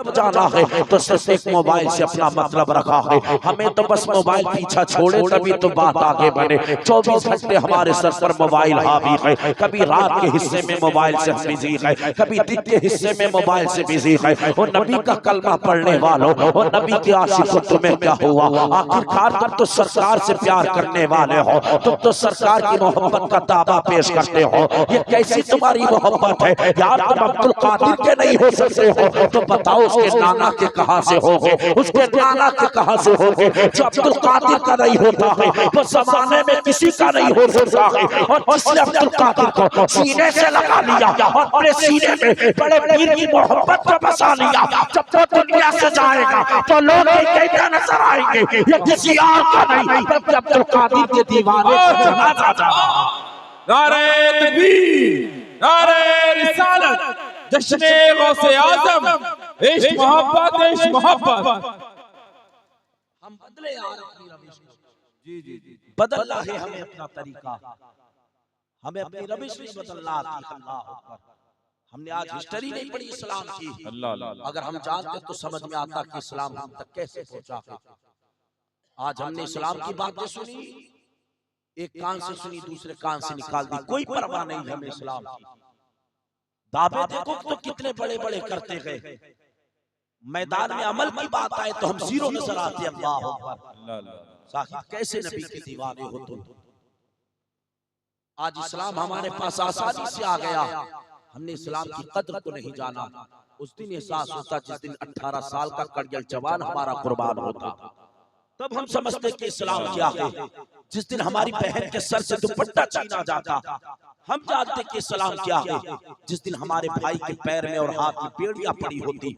तरफ जाना है तो सिर्फ एक मोबाइल से अपना मतलब रखा है। हमें तो बस मोबाइल पीछा छोड़े तभी तो बात आगे बढ़े। 24 घंटे हमारे सर पर मोबाइल हावी है। कभी रात के हिस्से में मोबाइल से बिजी है, कभी दिन के हिस्से में मोबाइल से बिजी है। और नबी का कलमा पढ़ने वालों और नबी के आशिकों, तुम्हें क्या हुआ? आखिरकार तुम तो सरकार से प्यार करने वाले हो, तुम तो सरकार की मोहब्बत का दावा पेश करते हो। ये कैसी तुम्हारी मोहब्बत है यार? तुम अब्दुल कादिर के नहीं हो सकते हो तो बताओ उसके नाना के कहां से होगे? उसके नाना के कहां से होगे? जो अब्दुल कादिर का नहीं होता है वो जमाने में किसी का नहीं हो सकता है। और जिसने अब्दुल कादिर को सीने से लगा लिया और अपने सीने में बड़े पीर की मोहब्बत को बसा लिया, जब वो दुनिया से जाएगा तो लोग कैसे नजर आएंगे? ये किसी और का नहीं बल्कि अब्दुल कादिर के दीवाने का जनाजा था। नारे तकबीर, नारे रिसालत, जश्ने गौसे आज़म, इश्क मोहब्बत, इश्क मोहब्बत। हम बदले यार अपनी रविश को। जी बदलना है हमें अपना तरीका, हमें अपनी रविश नहीं बदलना आती। अल्लाह अकबर। हमने आज हिस्ट्री नहीं पढ़ी इस्लाम की। अगर हम जानते तो समझ में आता कि इस्लाम हम तक कैसे पहुंचा है। आज हमने इस्लाम की बातें सुनी, एक कान से सुनी दूसरे कान से निकाल दी, कोई परवाह नहीं हमें इस्लाम की। दावे देखो तो कितने बड़े बड़े करते गए, मैदान में अमल की बात आए तो हम जीरो नजर आते। अल्लाह अकबर। साहिब कैसे नबी के दीवाने हो तुम? आज इस्लाम हमारे पास आसानी से आ गया, हमने इस्लाम की कद्र को नहीं जाना। उस दिन एहसास होता जिस दिन 18 साल का कड़ियल जवान हमारा कुर्बान होता, तब हम समझते कि इस्लाम क्या है। जिस दिन हमारी बहन के सर से दुपट्टा छीना जाता हम जानते कि इस्लाम क्या है। जिस दिन हमारे भाई के पैर में और हाथ में बेड़ियां पड़ी होती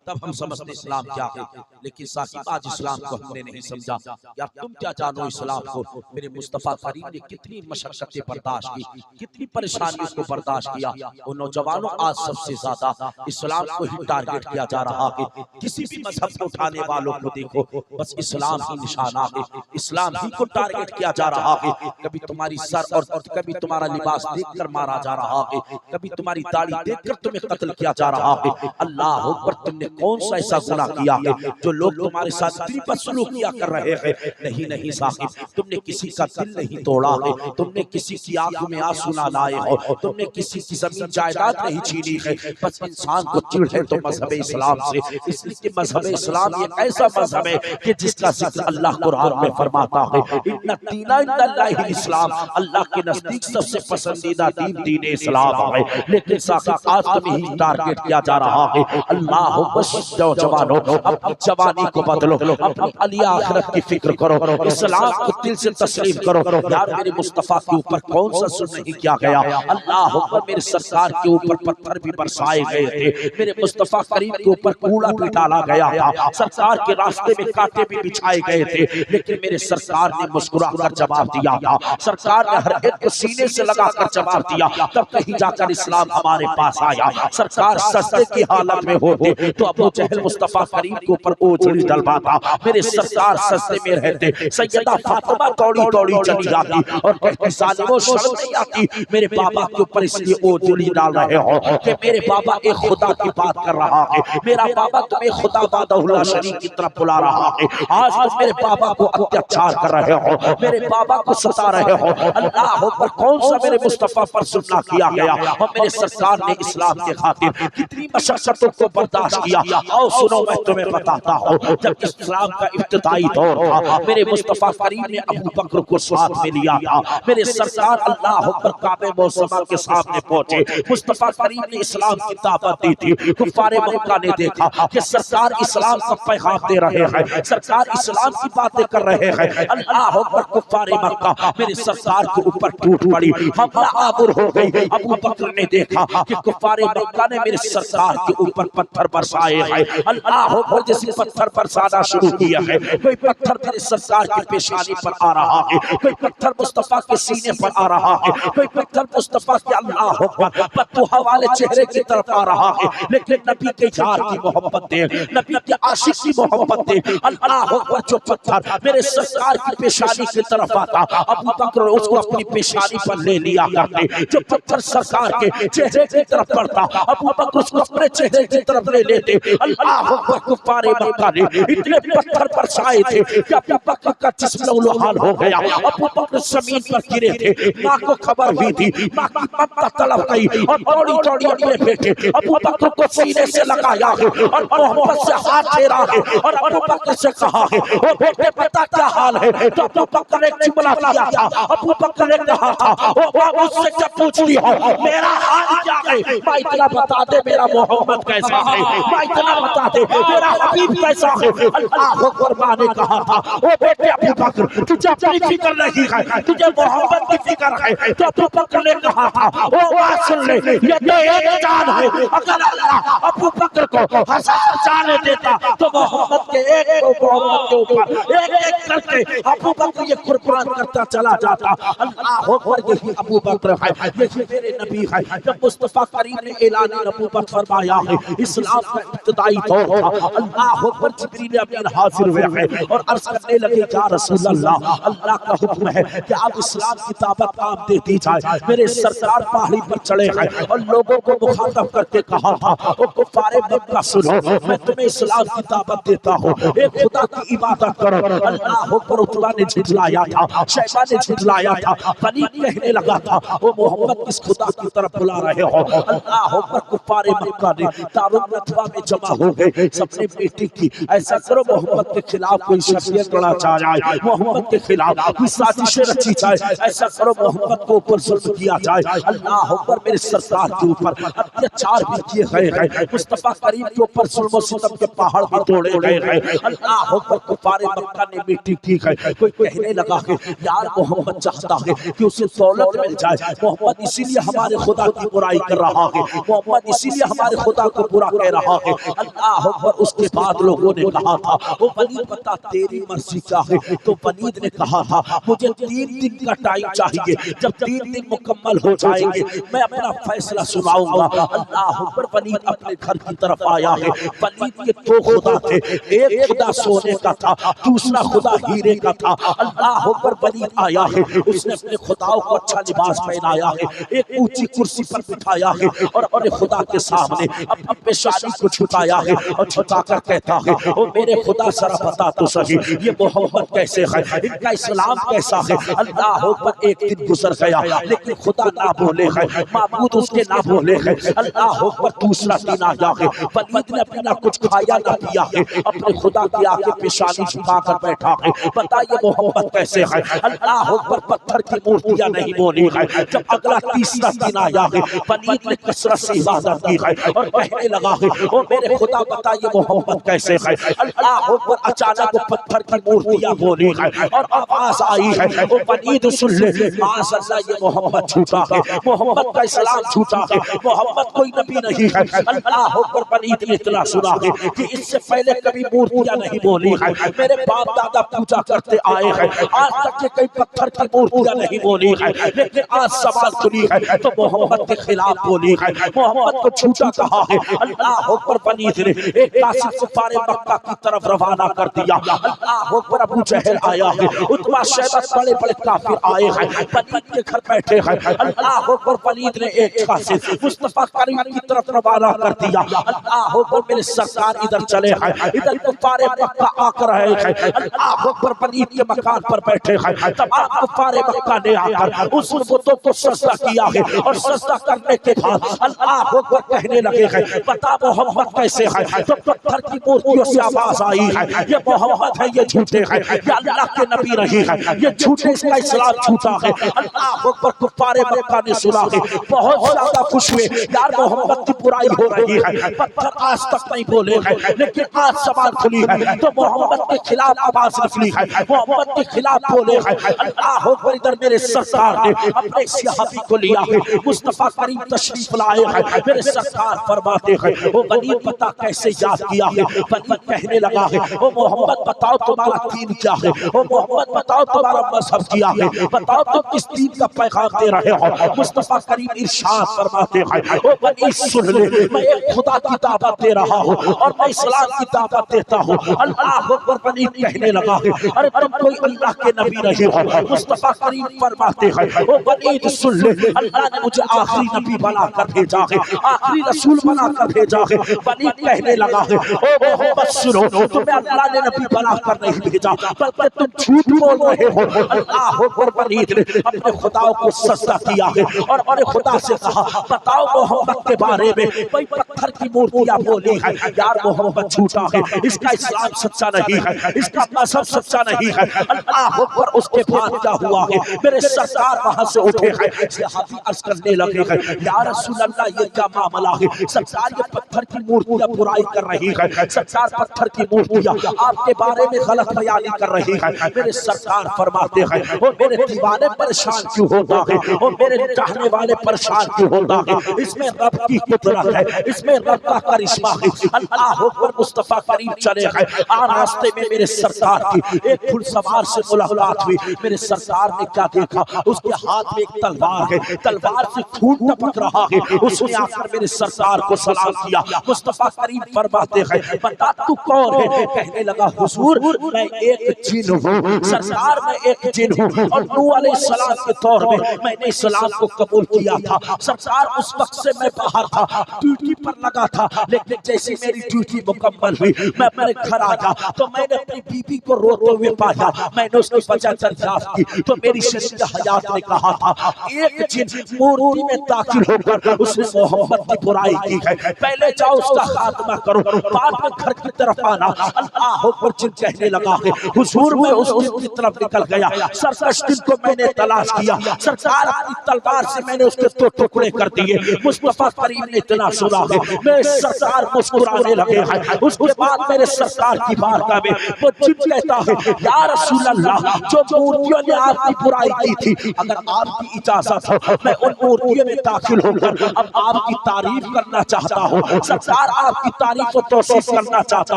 तब हम समझते इस्लाम क्या है। लेकिन साहिब आज इस्लाम को हमने नहीं समझा। यार तुम क्या जानो इस्लाम को? मेरे मुस्तफा करीम ने कितनी मशक्कतें बर्दाश्त की, कितनी परेशानियों को बर्दाश्त किया। उन नौजवानों आज सबसे ज्यादा इस्लाम को ही टारगेट किया जा रहा है। किसी भी मजहब को उठाने वालों को देखो, बस इस्लाम ही निशाना है, इस्लाम ही को टारगेट किया जा रहा है। कभी तुम्हारी सर और कभी तुम्हारा लिबास देखकर मारा जा रहा है, कभी तुम्हारी दाढ़ी देखकर तुम्हें कत्ल किया जा रहा है। अल्लाह अकबर। तुमने कौन सा ऐसा गुनाह किया है जो लोग तुम्हारे साथ बदसलूकियां कर रहे हैं? नहीं नहीं साहिब, तुमने किसी का दिल नहीं तोड़ा है, तुमने किसी की आंखों में आंसू ना लाए हो, तुमने किसी की जमीन जायदाद नहीं छीनी है। बस इंसान को चिढ़ है तो मजहब इस्लाम से, इसलिए कि मजहब इस्लाम एक ऐसा मजहब है कि जिसका जिक्र अल्लाह कुरान में फरमाता है, इन्ना दीना इंदल्लाहि इस्लाम, अल्लाह के नजदीक सबसे पसंदीदा दीन दीन इस्लाम है। लेकिन साथ आज तुम्हें ही टारगेट किया जा रहा है। अल्लाह बस जवानों अपनी जवानी को बदलो, अपनी अलिया आखिरत की फिक्र करो, इस्लाम को दिल से तस्लीम करो। यार मेरे मुस्तफा के ऊपर कौन सा जुल्म नहीं किया गया? अल्लाह अकबर। मेरे सरकार के ऊपर पत्थर भी बरसाए गए थे, मेरे मुस्तफा करीम के ऊपर कूड़ा भी डाला गया था, सरकार के रास्ते में कांटे भी बिछाए गए थे, लेकिन मेरे सरकार ने मुस्कुरा कर जवाब दिया था। सरकार ने हर एक को सीने से लगाकर जवाब दिया, तब कहीं जाकर इस्लाम हमारे पास आया। सरकार सस्ते की हालत में होते तो अबू जहल मुस्तफा करीम के ऊपर ओझड़ी डलवाता। मेरे सरकार सस्ते में रहते, सैयदा फातिमा दौड़ी दौड़ी चली जाती और कहती सालिमो शर्म नहीं आती मेरे बाबा के ऊपर इसलिए ओझड़ी डाल रहे हो कि मेरे बाबा एक खुदा की बात कर रहा है, मेरा बाबा तुम्हें खुदा वादहुल्लाह शरीक की तरफ बुला रहा है। आज तुम मेरे बाबा को अत्याचार कर रहे हो, मेरे बाबा को सता रहे हो। अल्लाह पर कौन सा मेरे मुस्तफा पर जुल्म किया गया? और मेरे सरकार ने इस्लाम के खातिर कितनी मशक्कतों को बर्दाश्त किया। आओ सुनो, मैं तुम्हें बताता हूँ, जब इस्लाम का इब्तिदाई दौर था, मेरे मुस्तफा करीम ने अबू बकर को साथ में लिया था। मेरे सरकार अल्लाह पर काबे मौसमा के सामने पहुंचे, मुस्तफा करीम ने इस्लाम की दावत दी थी। कुफारे मक्का ने देखा कि सरकार इस्लाम का पैगाम दे रहे हैं, सरकार इस्लाम की बातें कर रहे हैं। अल्लाह पर कुफारे मक्का मेरे सरकार के ऊपर टूट पड़ी, हमला आवर हो गई। अबू बकर ने देखा कि कुफारे मक्का ने मेरे सरकार के ऊपर पत्थर बरसाए हैं। अल्लाह पर जैसे पत्थर बरसाना शुरू किया है, कोई पत्थर मेरे सरकार की पेशानी पर आ रहा है, कोई पत्थर मुस्तफा के सीने पर आ रहा है, कोई पत्थर मुस्तफा के अल्लाह पर पत्तुहा वाले चेहरे की तरफ आ रहा है। लेकिन नबी के यार की मोहब्बत देख, नबी के आशिक की मोहब्बत देख, अल्लाह पर जो पत्थर मेरे सरकार की पेशानी की तरफ आता, अबू बकर उसको अपनी पेशानी पर ले लिया जाते। जो पत्थर सरकार के चेहरे की तरफ पड़ता, अबू बकर उसको अपने चेहरे की तरफ ले लेते। अल्लाह अकबर, कुफारे मक्का ने इतने पत्थर बरसाए थे कि अबू बकर का जिस्म लहूलुहान हो गया। अबू बकर जमीन पर गिरे थे। माँ को खबर हुई थी, माँ की ममता तड़प गई और दौड़ी दौड़ी अपने बेटे अबू बकर को सीने से लगाया है और मोहब्बत से हाथ फेरा है और अबू बकर से कहा है, ओ बेटे पता क्या हाल है? तो अबू बकर ने जुमला किया था। अबू बकर ने कहा था, ओ बाबू से क्या पूछती हो, मेरा हाल क्या है? मैं इतना बता दे मेरा मोहम्मद कैसा है, मैं इतना बता दे मेरा हबीब कैसा है। अल्लाह अकबर, माँ ने कहा था, ओ बेटे अबू बकर तुझे अपनी फिक्र नहीं है, तुझे मोहम्मद की फिक्र है। तो अबू बकर ने कहा था, ओ बात सुन ले, ये तो एक जान है, अगर अल्लाह अबू बकर को 1000 जाने देता तो मोहम्मद के एक मोहम्मद के ऊपर एक एक करके अबू बकर ये कुर्बान करता चला जाता। अल्लाह अकबर, यही अबू बकर है, यही मेरे नबी है। जब मुस्तफा करीम ने ऐलान नबूवत फरमाया है, इस्लाम का इब्तिदाई दौर था। अल्लाह अकबर, जिब्रील अमीन हाजिर हुए हैं और अर्ज करने लगे, या रसूल अल्लाह, अल्लाह का हुक्म है कि आप इस्लाम की दावत आप दे दी जाए। मेरे सरकार पहाड़ी पर चढ़े हैं और लोगों को मुखातब करके कहा था, ओ कुफारे मक्का सुनो, मैं तुम्हें इस्लाम की दावत देता हूँ, एक खुदा की इबादत करो। अल्लाह अकबर, उतबा ने झुठलाया था, शैबा ने झुठलाया था, वलीद कहने लगा था, ओ मोहम्मद किस खुदा की तरफ बुला रहे हो? अल्लाह अकबर, कुफारे मक्का ने दारुल नदवा में जमा हो गए, सबने मीटिंग की, ऐसा करो मोहम्मद के खिलाफ कोई शख्सियत लड़ा जाए, मोहम्मद के खिलाफ कोई साजिशें रची जाए, ऐसा करो मोहम्मद को ऊपर जुल्म किया जाए। अल्लाह अकबर, मेरे सरकार के ऊपर अत्याचार भी किए गए हैं, मुस्तफा करीम के ऊपर जुल्म और सितम के पहाड़ भी तोड़े गए हैं। अल्लाह अकबर, कुफारे मक्का ने मीटिंग की है, कोई कहने लगा कि यार मोहम्मद चाहता है कि उसे दौलत मिल जाए, मोहम्मद इसीलिए हमारे खुदा की बुराई कर रहा है, मोहम्मद इसीलिए हमारे खुदा को बुरा कह रहा है। अल्लाह अकबर, उसके बाद लोगों ने कहा था, वो वलीद बता तेरी मर्जी क्या है? तो वलीद ने कहा था, मुझे 3 दिन का टाइम चाहिए, जब 3 दिन मुकम्मल हो जाएंगे मैं अपना फैसला सुनाऊंगा। अल्लाह अकबर, वलीद अपने घर की तरफ आया है। वलीद के 2 खुदा थे, एक खुदा सोने का था, दूसरा खुदा हीरे का था। अल्लाह अकबर, वलीद आया है, उसने अपने खुदाओं को अच्छा लिबास पहनाया है, एक ऊंची कुर्सी पर बिठाया है और अपने खुदा के सामने अपनी पेशानी को झुकाया है और झुकाकर कहता है, ओ मेरे खुदा जरा बता तो सही, ये मोहम्मद कैसे है, इनका इस्लाम कैसा है? अल्लाह अकबर, एक दिन गुजर गया लेकिन खुदा ना बोले है, माबूद उसके ना बोले है। अल्लाह अकबर, दूसरा दिन आया है, वलीद ने अपना ना कुछ खाया ना पिया है, अपने खुदा के आगे पेशानी झुकाकर बैठा है, बताइए मोहम्मद कैसे है? अल्लाह अकबर, पत्थर की मूर्तियां नहीं बोली है। जब अगला तीसरा दिन आया है, वलीद ने कसरत से इबादत की है और कहने लगा है, ओ मेरे खुदा बताइए मोहम्मद कैसे है? अल्लाह अकबर, अचानक वो पत्थर की मूर्तियां बोली है और आवाज आई है, ओ वलीद सुन ले, माशाअल्लाह ये मोहम्मद झूठा है, मोहम्मद का इस्लाम झूठा है, मोहम्मद कोई नबी नहीं है। अल्लाह अकबर, वलीद ने इतना सुना है कि इससे पहले कभी मूर्तियां नहीं बोली है, मेरे बाप दादा पूजा करते आए हैं, आज तक के कई पत्थर की मूर्तियां नहीं बोली है, लेकिन आज सवाल खुली है तो मोहम्मद के खिलाफ बोली है, मोहम्मद को झूठा कहा है। अल्लाह अकबर, वलीद ने एक कासिद कुफारे मक्का की तरफ रवाना कर दिया। अल्लाह अकबर, अबू जहल आया है, उतबा शैबा बड़े बड़े काफिर आए हैं, वलीद के घर बैठे हैं। अल्लाह अकबर, वलीद ने एक कासिद मुस्तफा करीम की तरफ रवाना कर दिया। अल्लाह अकबर, मेरे सरकार इधर चले हैं, इधर कुफारे मक्का आकर रहे हैं। अल्लाह अकबर, वलीद के मकान पर बैठे हैं, तमाम कुफारे मक्का ने आकर उस बुतों को सजदा किया है और सजदा करने के बाद अल्लाह अकबर कहने लगे हैं, बता मोहम्मद कैसे है? तो पत्थर की मूर्तियों से आवाज आई है, ये मोहम्मद है, ये झूठे हैं, ये अल्लाह के नबी नहीं है, ये झूठे, इसका इस्लाम झूठा है। अल्लाह अकबर, कुफारे मक्का ने सुना है, बहुत ज्यादा खुश हुए, यार मोहम्मद की बुराई हो रही है, पत्थर आज तक नहीं बोले हैं, लेकिन आज सवाल खुली है तो मोहम्मद के खिलाफ आवाज निकली है, मोहम्मद के खिलाफ बोले हैं। अल्लाह अकबर, इधर मेरे सरकार ने अपने सहाबी को लिया है, मुस्तफा करीम तशरीफ लाए हैं, मेरे सरकार फरमाते हैं, वो वलीद पता कैसे याद किया है? वलीद कहने लगा है, ओ मोहम्मद बताओ तुम्हारा दीन क्या है? ओ मोहम्मद बताओ तुम्हारा मजहब क्या है? बताओ तुम किस दीन का पैगाम दे रहे हो? मुस्तफा करीम इरशाद फरमाते हैं, ओ वलीद सुन ले, मैं एक खुदा की दावत दे रहा हूँ और मैं इस्लाम की दावत देता हूँ। अल्लाह अकबर, वलीद कहने लगा है, अरे तुम कोई अल्लाह के नबी नहीं हो। मुस्तफा करीम फरमाते हैं, ओ वलीद वलीद सुन ले, अल्लाह ने मुझे आखिरी नबी बनाकर भेजा है, आखिरी रसूल बनाकर भेजा है। वलीद कहने लगा है, ओ मोहम्मद सुनो, तुम्हें अल्लाह ने नबी बनाकर नहीं भेजा, बल्कि तुम झूठ बोल रहे हो। अल्लाह अकबर। वलीद ने अपने खुदा को सजदा किया है और अपने खुदा से कहा, बताओ मोहम्मद के बारे में कोई पत्थर की मूर्तियां बोली है, यार मोहम्मद झूठा है, इसका इस्लाम सच्चा नहीं है, इसका मजहब सच्चा नहीं है। अल्लाह अकबर। उसके बाद क्या हुआ है, मेरे सरकार वहां से उठे हैं, सहाबी अर्ज करने लगे हैं, या रसूल अल्लाह ये क्या मामला है, सरकार ये पत्थर की मूर्तियां बुराई कर रही है, सरकार पत्थर की मूर्तियां आपके बारे में गलत बयानी कर रही है। मेरे सरकार फरमाते हैं, और मेरे दीवाने परेशान क्यों होता है, और मेरे चाहने वाले परेशान क्यों होता है, इसमें रब की कुदरत है, इसमें रब का करिश्मा है। अल्लाह अकबर। मुस्तफा करीम चले गए, आ रास्ते में मेरे सरकार की एक घुड़सवार से मुलाकात हुई। मेरे सरकार ने क्या देखा, उसके हाथ में एक तलवार है, तलवार से खून टपक रहा है। उसने आकर मेरे सरकार को सलाम किया। मुस्तफा करीम फरमाते हैं, बता तू कौन है। कहने लगा, हुजूर मैं एक जिन हूँ, सरकार मैं एक जिन हूँ, और नूह अलैहिस्सलाम के तौर में मैंने इस्लाम को कबूल किया था। सरकार उस वक्त से मैं बाहर था, ड्यूटी पर लगा था, लेकिन जैसे मेरी ड्यूटी मुकम्मल हुई, मैं अपने घर आया तो मैंने अपनी बीबी को रोते हुए पाया। मैंने उसकी वजह दरियाफ्त की तो मेरी शरीर हयात ने कहा था, एक जिन मूर्ति में दाखिल होकर उसने मोहम्मद की बुराई की है, पहले जाओ उसका खात्मा करो, बाद में घर की तरफ आना। अल्लाह अकबर। जिन कहने लगा है, हुजूर मैं उस दिन की तरफ निकल गया, सरकश दिन को मैंने तलाश किया, सरकार अपनी तलवार से मैंने उसके दो टुकड़े कर दिए। मुस्तफा करीम ने इतना सुना है, मेरे सरकार मुस्कुराने लगे हैं। उसके बाद मेरे सरकार की बारगाह में वो जिन कहता है, या रसूल अल्लाह, जो मूर्तियों ने आपकी बुराई की थी, अगर आपकी इजाजत हो मैं उन मूर्तियों में दाखिल होकर अब आपकी तारीफ करना चाहता हूँ, सरकार आपकी तारीफ और तौसीफ करना चाहता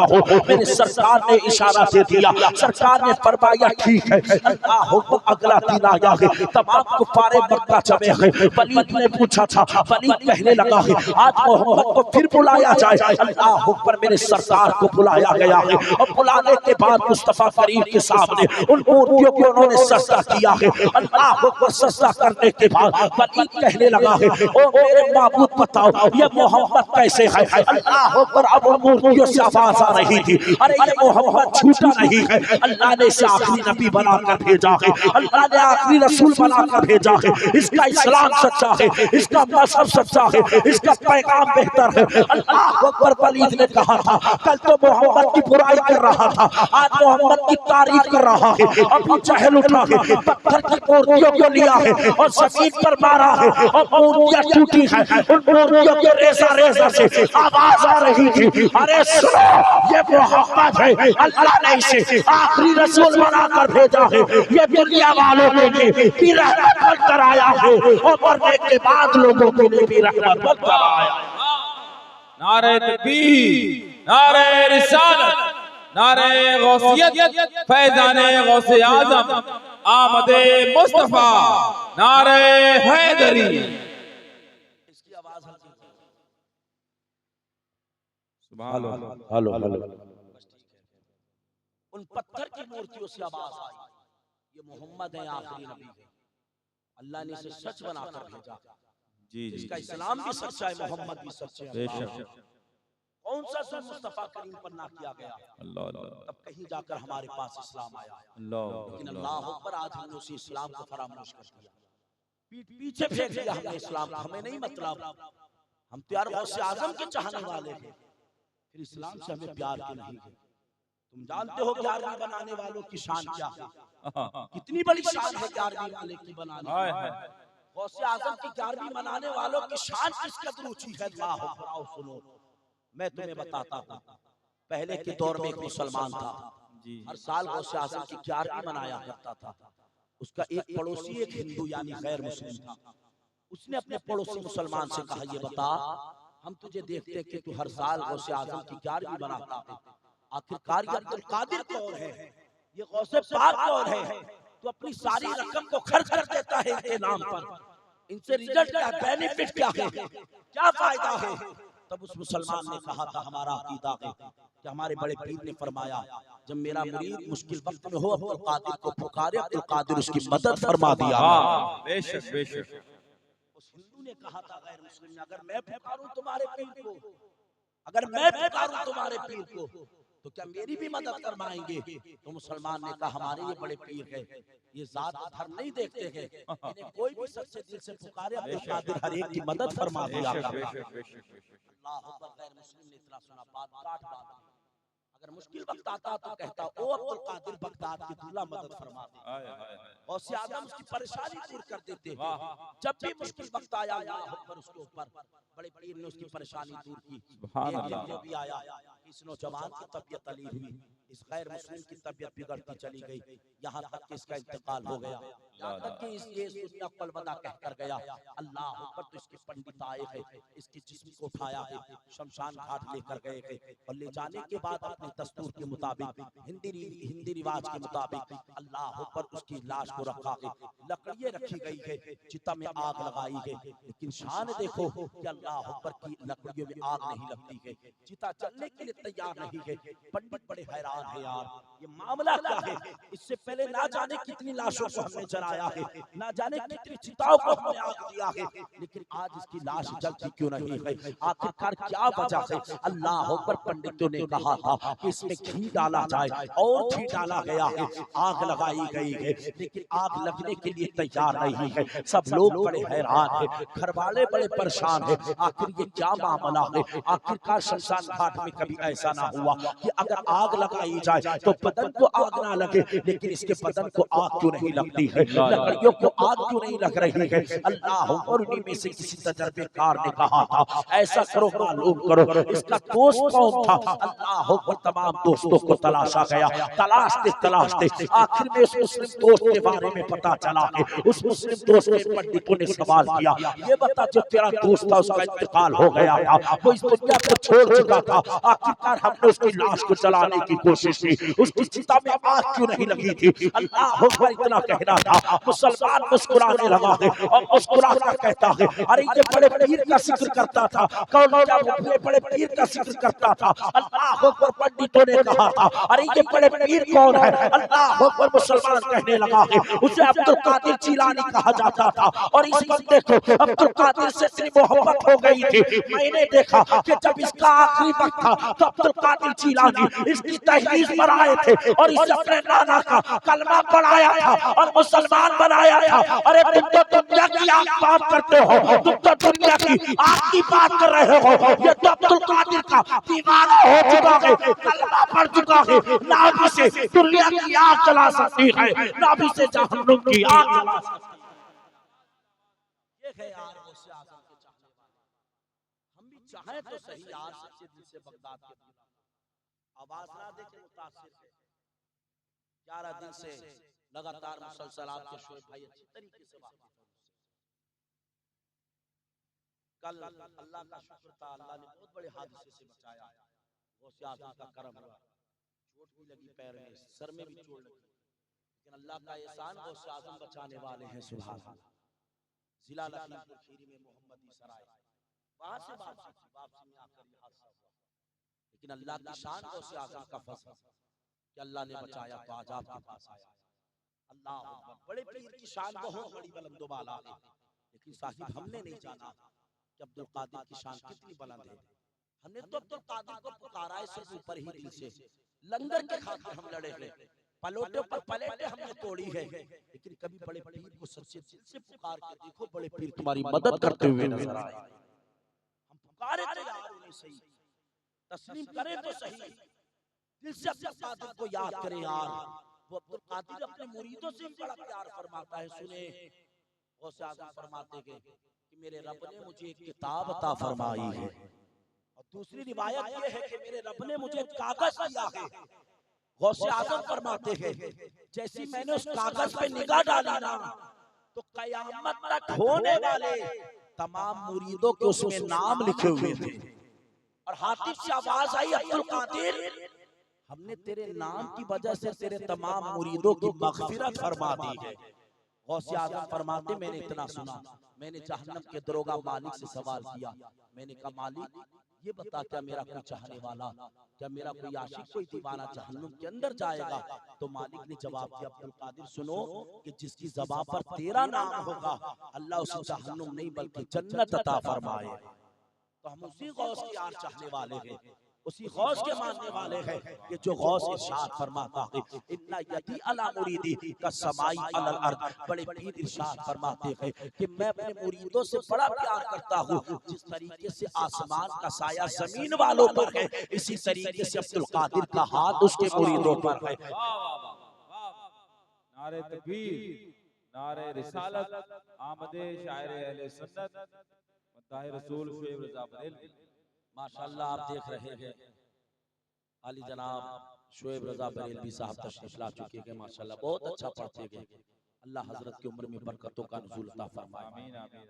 हूँ। मेरे सरकार ने इशारा दे दिया, सरकार ने फरमाया ठीक है। अल्लाह अकबर। अगला दिन आया है, तमाम कुफारे मक्का जमे हैं। वलीद ने पूछा था, वलीद कहने लगा है, आज मोहम्मद को फिर बुलाया जाए। अल्लाह अकबर। मेरे सरकार को बुलाया गया है, और बुलाने के बाद मुस्तफा करीम के सामने उन मूर्तियों को उन्होंने सजदा किया है। अल्लाह अकबर। सजदा करने के बाद वलीद कहने लगा है, ओ मेरे माबूद बताओ ये मोहम्मद कैसे है। अल्लाह अकबर। अब उन मूर्तियों से आवाज आ रही थी, अरे ये मोहम्मद झूठा नहीं है, अल्लाह ने इसे आखिरी नबी बनाकर भेजा है, अल्लाह ने आखिरी रसूल बनाकर भेजा है, इसका इस्लाम सच्चा है, इसका मजहब सच्चा है, इसका पैगाम बेहतर है। अल्लाह अकबर। वलीद ने कहा था, कल तो मोहम्मद की बुराई कर रहा था, आज मोहम्मद की तारीफ कर रहा है। अबू जहल उठा है, पत्थर की मूर्तियों को लिया है और जमीन पर मारा है, और मूर्तियां टूटी है। उन मूर्तियों के रेजा रेजा से आवाज आ रही थी, अरे सुनो ये मोहम्मद है, अल्लाह ने इसे आखिरी रसूल बनाकर भेजा है, ये दुनिया वालों के लिए भी रहमत बनकर आया है, और मरने के बाद लोगों के लिए भी रहमत बनकर आया। नारे तकबीर, नारे रिसालत, नारे गौसियत, फैजाने गौसे आजम, आमदे मुस्तफा, नारे हैदरी। इसकी आवाज हेलो हेलो हेलो। उन पत्थर की मूर्तियों से आवाज आई, ये मोहम्मद है, आखिरी नबी है, अल्लाह ने इसे सच बनाकर भेजा। जी जी। इसका इस्लाम भी सच्चा है, मोहम्मद भी सच्चे हैं। कौन सा सन मुस्तफा करीम पर ना किया गया, अल्लाह अल्लाह, तब कहीं जाकर हमारे पास इस्लाम आया। अल्लाह लेकिन अल्लाह अकबर, आज हमने उसी इस्लाम को फरामोश कर दिया, पीछे फेंक दिया हमने इस्लाम को। हमें नहीं मतलब, हम तो यार गौसे आजम के चाहने वाले थे, फिर इस्लाम से हमें प्यार क्यों नहीं है। तुम जानते हो 11वीं बनाने वालों की शान क्या है, कितनी बड़ी शान है 11वीं वाले की बनाने। गौसे आजम की 11वीं बनाने वालों की शान किस कदर ऊंची है। अल्लाह अकबर। आओ सुनो, मैं तुम्हें बताता हूँ। पहले के दौर में एक मुसलमान था, हर साल गौसे आजम की 11वीं मनाया करता था। उसका एक पड़ोसी एक हिंदू यानी गैर मुस्लिम था। उसने अपने पड़ोसी मुसलमान से कहा, ये बता, हम तुझे देखते हैं कि तू हर साल गौसे आजम की 11वीं मनाता है, आखिरकार ये अब्दुल कादिर कौन है, ये गौसे पाक कौन है, तो अपनी सारी रकम को खर्च कर देता है इनके नाम पर, इनसे रिजल्ट क्या, बेनिफिट क्या है, क्या फायदा है। तब उस मुसलमान ने कहा था, हमारा अकीदा है कि हमारे बड़े पीर ने फरमाया जब मेरा मुरीद मुश्किल वक्त में हो अब्दुल कादिर को पुकारे, अब्दुल कादिर उसकी मदद फरमा दिया। हाँ बेशक बेशक। उस हिंदू ने कहा था गैर मुस्लिम ने, अगर मैं पुकारूं तुम्हारे पीर को, अगर मैं पुकारूं तुम्हारे पीर को, तो क्या मेरी भी मदद फरमाएंगे? तो मुसलमान ने कहा हमारे ये बड़े पीर है, ये जात धर्म नहीं देखते हैं, इन्हें कोई भी सच्चे दिल से पुकारे अब्दुल कादिर हर एक की मदद फरमा दिया। अल्लाह अकबर। गैर मुस्लिम ने इतना सुना, बात काट बात। अगर मुश्किल वक्त आता तो कहता ओ अब्दुल कादिर बगदाद की दूल्हा मदद फरमा दे, और से आदम उसकी परेशानी दूर कर देते। जब भी मुश्किल वक्त आया अल्लाह अकबर उसके ऊपर, बड़े पीर ने उसकी परेशानी दूर की। एक दिन भी आया, इस नौजवान की तबीयत अली हुई, इस गैर मुस्लिम की तबीयत बिगड़ती चली गई, यहाँ तक कि इसका इंतकाल हो गया, यहाँ तक कि ये दुनिया को अलविदा कहकर गया। अल्लाह अकबर। तो इसके पंडित आए हैं, इसके जिस्म को उठाया है, शमशान घाट लेकर गए हैं, और ले जाने के बाद अपने दस्तूर के मुताबिक, हिंदी रिवाज के मुताबिक अल्लाह अकबर उसकी लाश को रखा है, लकड़ियां रखी गई है, चिता में आग लगाई है, लेकिन शान देखो कि अल्लाह अकबर की लकड़ियों में आग नहीं लगती है, चिता चलने के लिए तैयार नहीं है। पंडित बड़े हैरान है, यार ये मामला क्या है? इससे पहले ना जाने कितनी लाशों को हमने जलाया है, ना जाने कितनी चिताओं को हमने आग दिया है, लेकिन आज इसकी लाश जलती क्यों नहीं है? आखिरकार क्या वजह है? अल्लाह अकबर। पंडितों ने कहा था कि इसमें घी डाला जाए, और घी डाला गया है, आग लगाई गई है, लेकिन आग लगने के लिए तैयार नहीं है। सब लोग बड़े हैरान है, घर वाले बड़े परेशान है, आखिर ये क्या मामला है? आखिरकार शमशान घाट में कभी ऐसा ना हुआ कि अगर आग लगाई जाए तो बदन को आग ना लगे, लेकिन इसके बदन को आग क्यों नहीं लगती है? लकड़ियों को आग क्यों नहीं लग रही है? अल्लाह अकबर। उन्हीं में से किसी तजर्बेकार ने कहा था ऐसा करो, मालूम करो इसका दोस्त कौन था। अल्लाह अकबर। तमाम दोस्तों को तलाशा गया, तलाशते आखिर में उस मुस्लिम दोस्त के बारे में पता चला कि उस मुस्लिम दोस्त के पंडितों ने सवाल किया, ये बता जो तेरा दोस्त था उसका इंतकाल हो गया था, वो इस दुनिया को छोड़ चुका था, आखिरकार हमने उसकी लाश को जलाने की कोशिश की, उसकी चिता में आग क्यों नहीं लगी थी? अल्लाह अकबर। इतना कहना था, मुसलमान मुस्कुराने लगा है, और मुस्कुराकर कहता है अरे ये बड़े पीर का जिक्र करता था, कौन बड़े पीर का जिक्र करता था? अल्लाह अकबर। पंडितों ने कहा था अरे ये बड़े पीर कौन है? अल्लाह अकबर। मुसलमान कहने लगा है उसे अब्दुल कादिर जिलानी कहा जाता था, और इस बंदे को अब्दुल कादिर से इतनी मोहब्बत हो गई थी, मैंने देखा कि जब इसका आखिरी वक्त था तो अब्दुल कादिर जिलानी इसकी तहरीर पर आए थे, और इसे अपने नाना का कलमा पढ़ाया था और मुसलमान बनाया था। अरे तुम तो दुनिया की आग बात करते हो, तुम तो दुनिया की आग की बात कर रहे हो, ये तो अब्दुल कादिर का दीवाना हो चुका है, कलमा पढ़ चुका है, ना भी से दुनिया की आग जला सकती है, ना भी से जहन्नुम की आग जला सकती है। ये है यार गौसे आज़म के चाहने वाले। हम भी चाहें तो सही यार सच्चे दिल से बगदाद के आवाज ना दे के मुतासिर है। 11 दिन से लगातार मुसलसल आपके शोएब भाई अच्छी तरीके से वाकिफ है। कल अल्लाह का शुक्र था, अल्लाह ने बहुत बड़े हादसे से बचाया, गौसे आज़म का करम हुआ, चोट भी लगी पैर में, सर में भी चोट लगी, लेकिन अल्लाह का एहसान, गौसे आज़म बचाने वाले हैं। सुभान अल्लाह। जिला लखीमपुर खीरी में मोहम्मदी सराय, वहां से वापसी में आकर यह हादसा हुआ, लेकिन अल्लाह की शान गौसे आज़म का फज़ल कि अल्लाह ने बचाया तो आज आपके पास आया। अल्लाह अकबर। बड़े पीर की शान बहुत बड़ी बुलंद बाला है, लेकिन साहिब हमने नहीं जाना कि अब्दुल कादिर की शान कितनी बुलंद है। हमने तो अब्दुल कादिर को पुकारा है सिर्फ ऊपर ही दिल से, लंगर के खातिर हम लड़े हैं, पलोटे पर पलेटे हमने तोड़ी है, लेकिन कभी बड़े पीर को सच्चे दिल से पुकार के देखो, बड़े पीर तुम्हारी मदद करते हुए नजर आए। हम पुकारे तो यार उन्हें सही, तस्लीम करें तो सही, दिल से अब्दुल कादिर को याद करें यार। वो अब्दुल कादिर अपने मुरीदों से बड़ा प्यार फरमाता है। सुने, गौसे आज़म फरमाते हैं कि मेरे रब ने मुझे एक किताब अता फरमाई है, और दूसरी रिवायत ये है कि मेरे रब ने मुझे कागज दिया है। गौसे आज़म फरमाते हैं जैसी मैंने उस कागज पे निगाह डाली ना, तो कयामत तक होने वाले तमाम मुरीदों के उसमें नाम लिखे हुए थे, और हातिफ से आवाज आई अब्दुल कादिर, हमने तेरे नाम की वजह से तेरे तमाम मुरीदों की मग़फ़िरत फरमा दी है। गौसे आज़म फरमाते मैंने इतना सुना, मैंने जहन्नम के दरोगा मालिक से सवाल किया, मैंने कहा मालिक ये बता क्या मेरा कोई चाहने वाला, क्या मेरा कोई आशिक, कोई दीवाना जहन्नुम के अंदर जाएगा? तो मालिक ने जवाब दिया, अब्दुल कादिर सुनो कि जिसकी ज़बान पर तेरा नाम होगा अल्लाह उसे जहन्नुम नहीं बल्कि जन्नत अता फरमाए। तो हम उसी गौस की यार चाहने वाले हैं, उसी गौस के मानने वाले हैं कि जो गौस इरशाद फरमाता है इन्ना यदी अला मुरीदी का समाई अलल अर्द। बड़े पीर इरशाद फरमाते हैं कि मैं अपने मुरीदों से बड़ा प्यार करता हूँ, जिस तरीके से आसमान का साया जमीन वालों पर है इसी तरीके से अब्दुल कादिर का हाथ उसके मुरीदों पर है। नारे तकबीर, नारे रिसालत, आमदे शायर अहले सुन्नत, मुत्ताहिर रसूल शुएब रज़ा बरेलवी। माशाअल्लाह आप देख रहे हैं आली जनाब शुएब रज़ा बरेलवी साहब तशरीफ ला चुके हैं। माशाअल्लाह बहुत अच्छा पढ़ते गए। अल्लाह हजरत की उम्र में बरकतों का नुज़ूल अता फरमाए। आमीन आमीन।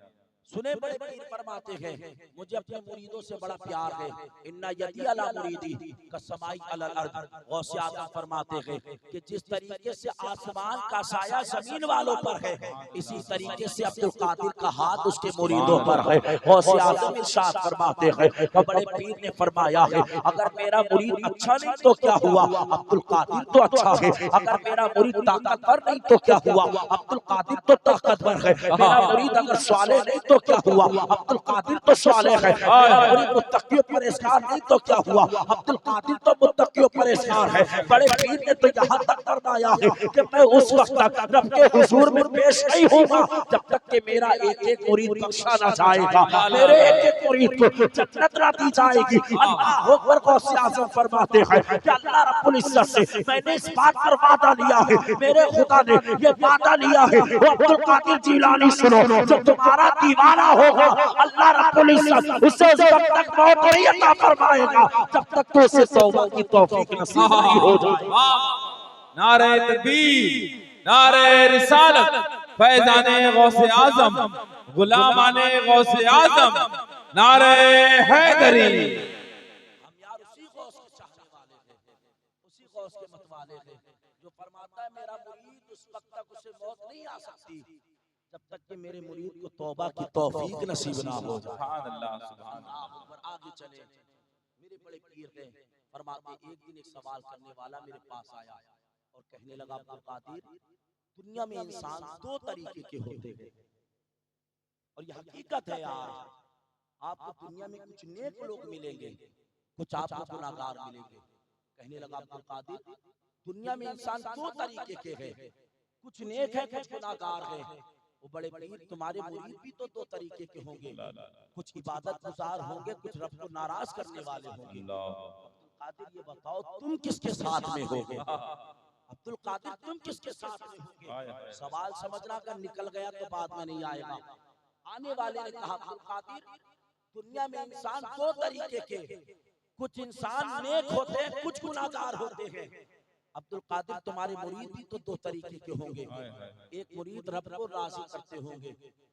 सुने बड़े पीर फरमाते हैं मुझे अपने मुरीदों से बड़ा प्यार है। इन्ना यदी अला मुरीदी का समाई अलल अर्द। गौसे आज़म फरमाते हैं कि जिस तरीके से आसमान का साया जमीन वालों पर है इसी तरीके से अब्दुल कादिर का हाथ उसके मुरीदों पर है। गौसे आज़म इरशाद फरमाते हैं तो बड़े पीर ने फरमाया है अगर मेरा मुरीद अच्छा नहीं तो क्या हुआ, अब्दुल कादिर तो अच्छा है। अगर मेरा मुरीद ताकतवर नहीं तो क्या हुआ, अब्दुल कादिर तो ताकतवर है। मेरा मुरीद अगर साले नहीं तो क्या हुआ, अब्दुल कादिर तो सालेह है। मेरा मुरीद मुत्तकी परहेज़गार नहीं तो क्या हुआ, अब्दुल कादिर तो मुत्तकी परहेज़गार है। बड़े पीर ने तो यहाँ तक फरमाया है कि मैं उस वक्त तक रब के हुजूर में पेश नहीं होगा जब तक कि मेरा एक एक मुरीद बख्शा ना जाएगा, मेरे एक एक मुरीद को जन्नत ना दी जाएगी। अल्लाह अकबर। गौसे आज़म फरमाते हैं कि अल्लाह रब्बुल इज्जत से मैंने इस बात पर वादा लिया है, मेरे खुदा ने ये वादा लिया है, वो अब्दुल कादिर जिलानी सुनो, जब तुम्हारा दीवाना होगा अल्लाह रब्बुल इज्जत उसे जब तक मौत नहीं अता फरमाएगा जब तक तो उसे तौबा की तौफीक नसीब नहीं हो जाए। नारे तकबीर, नारे रिसालत, फैज़ाने गौसे आज़म, गुलामाने गौसे आज़म, नारे हैदरी। हम यार उसी गौस के चाहने वाले थे, उसी गौस के मतवाले थे जो फरमाता है मेरा मुरीद उस वक्त तक उसे मौत नहीं आ सकती जब तक कि मेरे मुरीद को तौबा की तौफीक नसीब ना हो जाए। सुभान अल्लाह, सुभान अल्लाह। पर आगे चले, मेरे बड़े पीर थे फरमाते एक दिन एक सवाल करने वाला मेरे पास आया और कहने लगा अब्दुल कादिर दुनिया में इंसान दो तरीके के होते हैं और यह हकीकत है यार, आपको दुनिया में कुछ नेक लोग मिलेंगे, कुछ आपको गुनाहगार मिलेंगे। कहने लगा अब्दुल कादिर दुनिया में इंसान दो तरीके के हैं, कुछ नेक है कुछ गुनाहगार है। वो बड़े पीर तुम्हारे मुरीद भी तो दो तरीके के होंगे, कुछ इबादत गुजार होंगे, कुछ रब को नाराज करने वाले होंगे। अब्दुल कादिर ये बताओ तुम किसके साथ में होगे? अब्दुल कादिर तुम किसके साथ में होगे? सवाल समझना कर निकल गया तो बाद में नहीं आएगा। आने वाले ने कहा अब्दुल कादिर दुनिया में इंसान दो तरीके के, कुछ इंसान नेक होते हैं कुछ गुनाहगार होते हैं। अब्दुल कादिर तुम्हारे मुरीद भी तो दो तरीके के होंगे, एक मुरीद रब को राजी करते होंगे,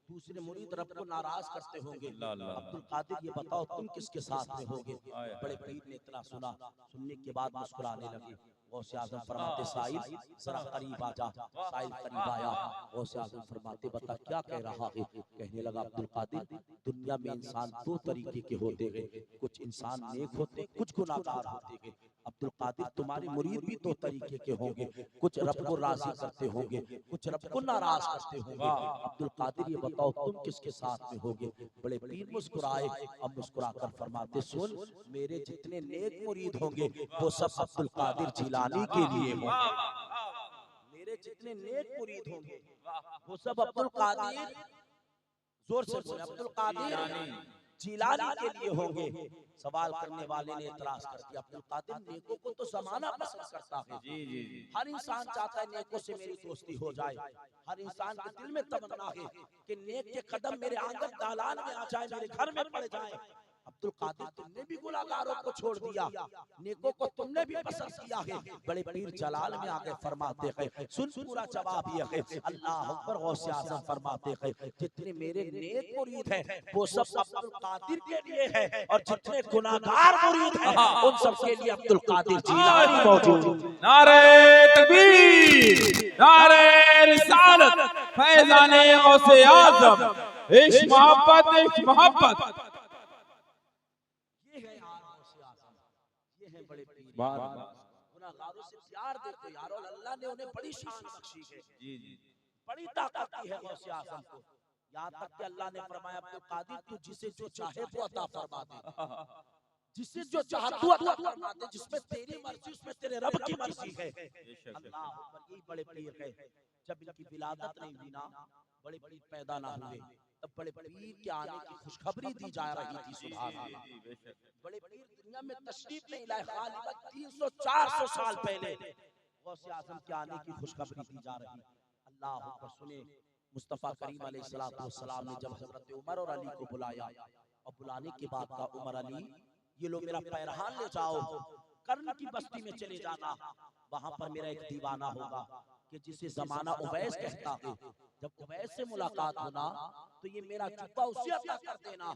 दूसरे मुरीद रब को नाराज करते होंगे। अब्दुल कादिर ये बताओ तुम किसके साथ में होगे? बड़े पीर ने इतना सुना, सुनने के बाद मुस्कुराने लगे। गौसे आज़म फरमाते साहिल जरा करीब आ जा। साहिल करीब आया, गौसे आज़म फरमाते बता क्या कह रहा है? कहने लगा अब्दुल कादिर दुनिया में इंसान दो तरीके के होते हैं, कुछ इंसान नेक होते कुछ गुनाहगार होते हैं। अब्दुल कादिर तुम्हारे मुरीद भी दो तरीके के होंगे, कुछ रब को राजी करते होंगे, कुछ रब को नाराज करते होंगे। अब्दुल कादिर ये बताओ तुम किसके साथ में होगे? बड़े पीर मुस्कुराए, अब मुस्कुराकर फरमाते सुन मेरे जितने नेक मुरीद होंगे वो सब अब्दुल कादिर जिलानी के लिए होंगे। मेरे जितने नेक मुरीद होंगे वो सब अब्दुल कादिर, जोर से बोले, अब्दुल कादिर जिलानी के लिए होंगे। सवाल करने वाले ने इतराज कर दिया अब्दुल कादिर नेकों को तो जमाना पसंद करता है, हर इंसान चाहता है नेकों से मेरी दोस्ती हो जाए, हर इंसान के दिल में तमन्ना है कि नेक के कदम मेरे आंगन दालान में आ जाए, मेरे घर में पड़ जाए। अब्दुल कादिर तुमने भी गुनाहगारों को छोड़ दिया, नेकों को तुमने भी पसंद किया है। बड़े पीर जलाल में आगे फरमाते हैं सुन पूरा जवाब ये है अल्लाह अकबर। गौसे आज़म फरमाते हैं जितने मेरे नेक मुरीद हैं वो सब अब्दुल कादिर के लिए है और जितने गुनाहगार मुरीद हैं उन सब के लिए अब्दुल कादिर जिलानी मौजूद। नारे तकबीर, नारे रिसालत, फैज़ाने गौसे आज़म, इश्क मोहब्बत, इश्क मोहब्बत। ये है गुनाहगारों से प्यार देखो यारो, अल्लाह ने उन्हें बड़ी शान बख्शी है, जी जी बड़ी ताकत दी है गौसे आजम को। यहाँ तक कि अल्लाह ने फरमाया अब्दुल कादिर तू जिसे जो चाहे वो अता फरमा दे, जिसे जो चाहतू अता फरमा दे, जिसमें तेरी मर्जी उसमें तेरे रब की मर्जी है। अल्लाह अकबर, यही बड़े पीर है। जब इनकी विलादत नहीं हुई ना, बड़े पीर पैदा ना हुए, तब बड़े पीर के आने की खुशखबरी दी जा रही थी। सुभान अल्लाह। बड़े पीर दुनिया में तशरीफ नहीं लाए, गालिबन 300-400 साल पहले गौसे आजम के आने की खुशखबरी दी जा रही। अल्लाह अकबर। सुने, मुस्तफ़ा करीम अलैहिस्सलाम ने जब हजरत उमर और अली को बुलाया, और बुलाने के बाद का उमर अली ये लो मेरा पैरहान ले जाओ, कर्न की बस्ती में चले जाना, वहां पर मेरा एक दीवाना होगा कि जिसे जमाना उवैस कहता है। जब उवैस से मुलाकात होना तो ये मेरा जुब्बा उसे अता कर देना,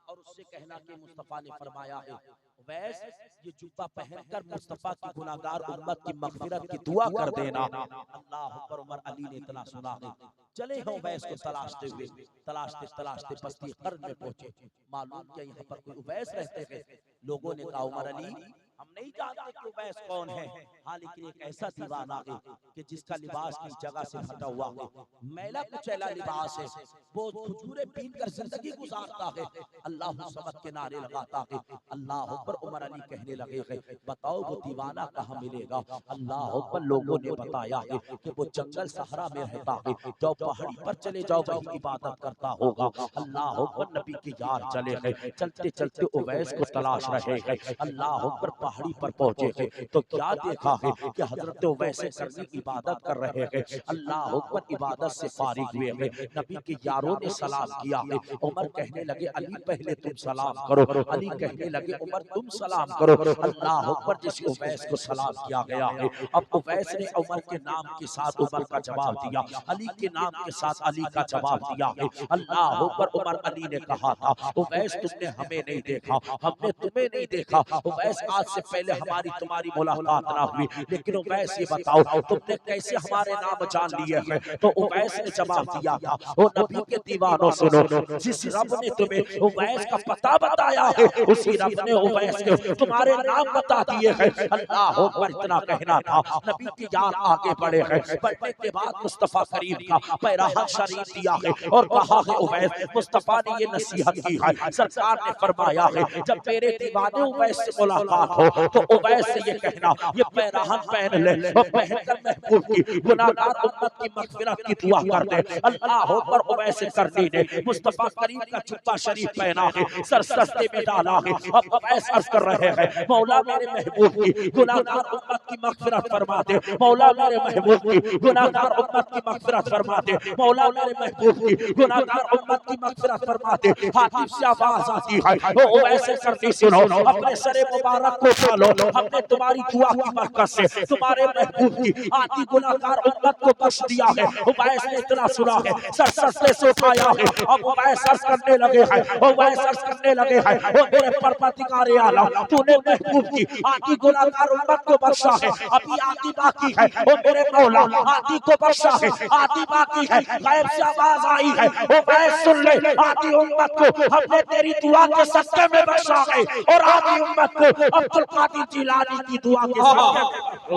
और उससे कहना कि मुस्तफ़ा ने फरमाया है उवैस ये जुब्बा पहनकर मुस्तफ़ा की गुनाहगार उम्मत की मगफिरत की दुआ कर देना। अल्लाह पर उमर अली ने इतना सुना है, चले हैं उवैस को तलाशते हुए, तलाशते तलाशते बस्ती कर्न में पहुंचे। मालूम क्या यहाँ पर कोई उवैस रहते हैं? लोगों ने कहा उमर अली हम नहीं जानते कि उवैस कौन है, हाँ लेकिन एक ऐसा दीवाना है कि जिसका लिबास की जगह से फटा हुआ है, मैला कुचैला लिबास है, वो खजूरें पीकर जिंदगी गुजारता है, अल्लाह समद के नारे लगाता है। अल्लाह पर उमर अली कहने लगे हैं बताओ वो दीवाना कहाँ मिलेगा? अल्लाह पर लोगों ने बताया है कि वो जंगल सहरा में रहता है, जाओ पहाड़ी पर चले जाओ, वही इबादत करता होगा। अल्लाह पर नबी के यार चले गए, चलते चलते उवैस को तलाश रहे हैं। अल्लाह पर पहाड़ी पर पहुंचे हैं तो क्या देखा है कि हजरत उवैस करनी इबादत कर रहे हैं। अल्लाह पर इबादत से फारिग हुए हैं, नबी के यारों ने सलाम किया है। उमर कहने लगे अली पहले तुम सलाम करो, अली कहने लगे उमर तुम सलाम करो। अल्लाह पर जिस उवैस को सलाम किया गया है, अब उवैस ने उमर के नाम के साथ उमर का जवाब दिया, अली के नाम के साथ अली का जवाब दिया है। अल्लाह पर उमर अली ने कहा था उवैस तुमने हमें नहीं देखा, हमने तुम्हें नहीं देखा। उवैस आज से पहले हमारी तुम्हारी मुलाकात ना हुई, लेकिन उवैस ये बताओ तुमने कैसे हमारे नाम जान लिए हैं? तो उवैस ने जवाब दिया था ओ नबी के दीवानों सुनो, जिस रब ने तुम्हें उवैस का पता बताया है उसी रब ने उवैस के तुम्हारे नाम बता दिए हैं। अल्लाह पर इतना कहना था, नबी के यार आगे बढ़े हैं, बढ़ने के बाद मुस्तफा करीम का पैराहन शरीफ दिया है और कहा है उवैस मुस्तफा ने ये नसीहत की है, सरकार ने फरमाया है जब मेरे दीवाने उवैस से मुलाकात हो तो उवैस से ये कहना ये पैराहन पहन ले और पहनकर महबूब की गुनाहगार उम्मत की मगफिरत की दुआ कर दे। अल्लाह पर उवैस करनी ने मुस्तफा करीम का जुब्बा शरीफ पहना है, सर सस्ते में डाला है। अब उवैस अर्ज कर रहे हैं मौला मेरे महबूब की गुनाहगार उम्मत की मगफिरत फरमा दे, मौला मेरे महबूब की गुनाहगार उम्मत की मगफिरत फरमा दे, मौला मेरे महबूब की गुनाहगार उम्मत की मगफिरत फरमा दे। हातिफ से आवाज आती है वो उवैस करनी सुनो, अपने सरे मुबारक को उठा लो, हमने तुम्हारी दुआ की बरकत से तुम्हारे महबूब की आती गुनाहगार उम्मत को बख्श दिया है। उवैस ने इतना सुना है, सर सस्ते से उठाया है। अब उवैस अर्ज करने लगे हैं, उवैस अर्ज करने लगे हैं ओ मेरे परवरदिगार आलम तूने महबूब की आती गुनाहगार उम्मत को बख्शा है, अभी आती बाकी है ओ मेरे मौला, आती को बख्शा है, आती बाकी है। गैब से आवाज आई है उवैस सुन ले, आती उम्मत को हमने तेरी दुआ के सदके में बख्शा है और आती उम्मत को अब्दुल कादिर जिलानी की दुआ के सदके में।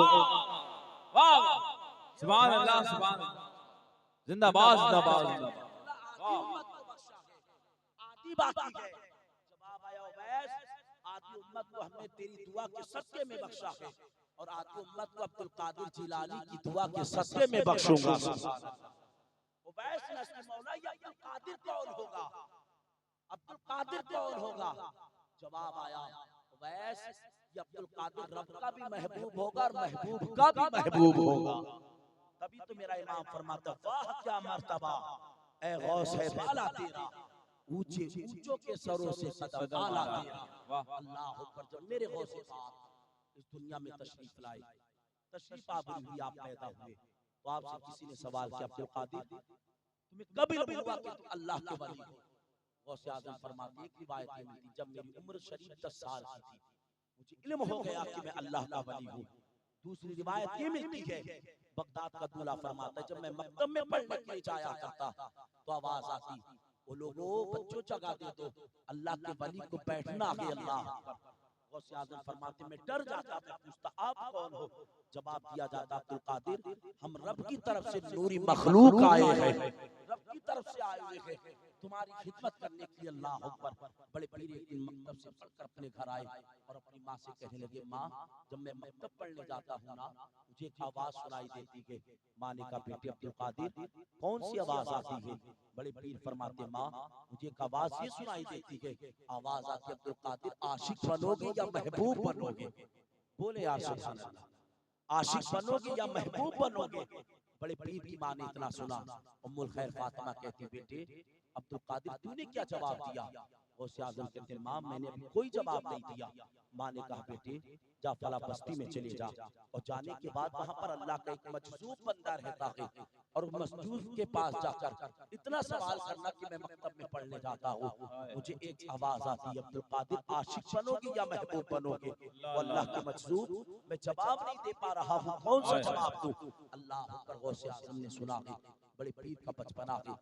वाह सुभान अल्लाह सुभान अल्लाह, जिंदाबाद जिंदाबाद जिंदाबाद। आती बाकी है। जवाब आया उवैस आती उम्मत को हमने तेरी दुआ के सदके में बख्शा है और आती उम्मत को अब्दुल कादिर जिलानी की दुआ के सदके में बख्शूंगा। उवैस ने मौला ये अब्दुल कादिर कौन होगा? अब्दुल कादिर कौन होगा? जवाब आया उवैस ये अब्दुल कादिर रब का भी महबूब होगा और महबूब का भी महबूब होगा। तभी तो मेरा इमाम फरमाता वाह क्या मर्तबा ए गौस है बाला तेरा, ऊंचे ऊंचों के सरों से कदम आला तेरा। अल्लाह पर जब मेरे गौस पाक इस दुनिया में तशरीफ लाए, तशरीफ आबरी हुई, आप पैदा हुए तो आपसे किसी ने सवाल किया अब्दुल कादिर तुम्हें कब इल्म हुआ कि तुम अल्लाह के वली हो? गौसे आज़म फरमाते एक रिवायत में मिलती जब मेरी उम्र शरीफ 10 साल की थी मुझे इल्म हो गया कि मैं अल्लाह का वली हूँ। दूसरी रिवायत ये मिलती है बगदाद का दूल्हा फरमाता जब मैं मकतब में पढ़ने के लिए जाया करता तो आवाज आती वो लोगों बच्चों जगा दे दो अल्लाह के वली को बैठना है। अल्लाह गौसे आजम फरमाते मैं डर जाता, मैं पूछता आप कौन हो? जवाब दिया जाता अब्दुल कादिर हम रब की तरफ से नूरी मखलूक आए हैं, रब की तरफ से आए हुए हैं तुम्हारी खिदमत करने के लिए। अल्लाह अकबर। बड़े पीर एक दिन मकतब से पढ़कर अपने घर आए और अपनी माँ से कहने लगे माँ जब मैं मकतब पढ़ने जाता हूँ ना मुझे एक आवाज सुनाई देती है। माँ ने कहा बेटे अब्दुल कादिर कौन सी आवाज आती है? बड़े पीर फरमाते माँ मुझे एक आवाज ये सुनाई देती है, आवाज आती अब्दुल कादिर आशिक बनोगे या महबूब बनोगे? बोले यार सुभान अल्लाह, आशिक बनोगे या महबूब बनोगे? बड़े पीर की माँ ने इतना सुना, उम्मुल खैर फातिमा कहती बेटे अब्दुल कादिर तूने क्या जवाब दिया? गौसे आजम कहते माँ मैंने अभी कोई जवाब नहीं दिया। माँ ने कहा बेटे जा फला बस्ती में चले जा और जाने के बाद वहां पर अल्लाह का एक मजजूब बंदा रहता है और उस मजजूब के पास जाकर इतना सवाल करना कि मैं मकतब में पढ़ने जाता हूँ मुझे एक आवाज आती है अब्दुल कादिर आशिक बनोगे या महबूब बनोगे? वो अल्लाह के मजजूब मैं जवाब नहीं दे पा रहा हूँ, कौन सा जवाब दूं? अल्लाह पर गौसे आजम ने सुना है। बड़े पीर का बचपना है,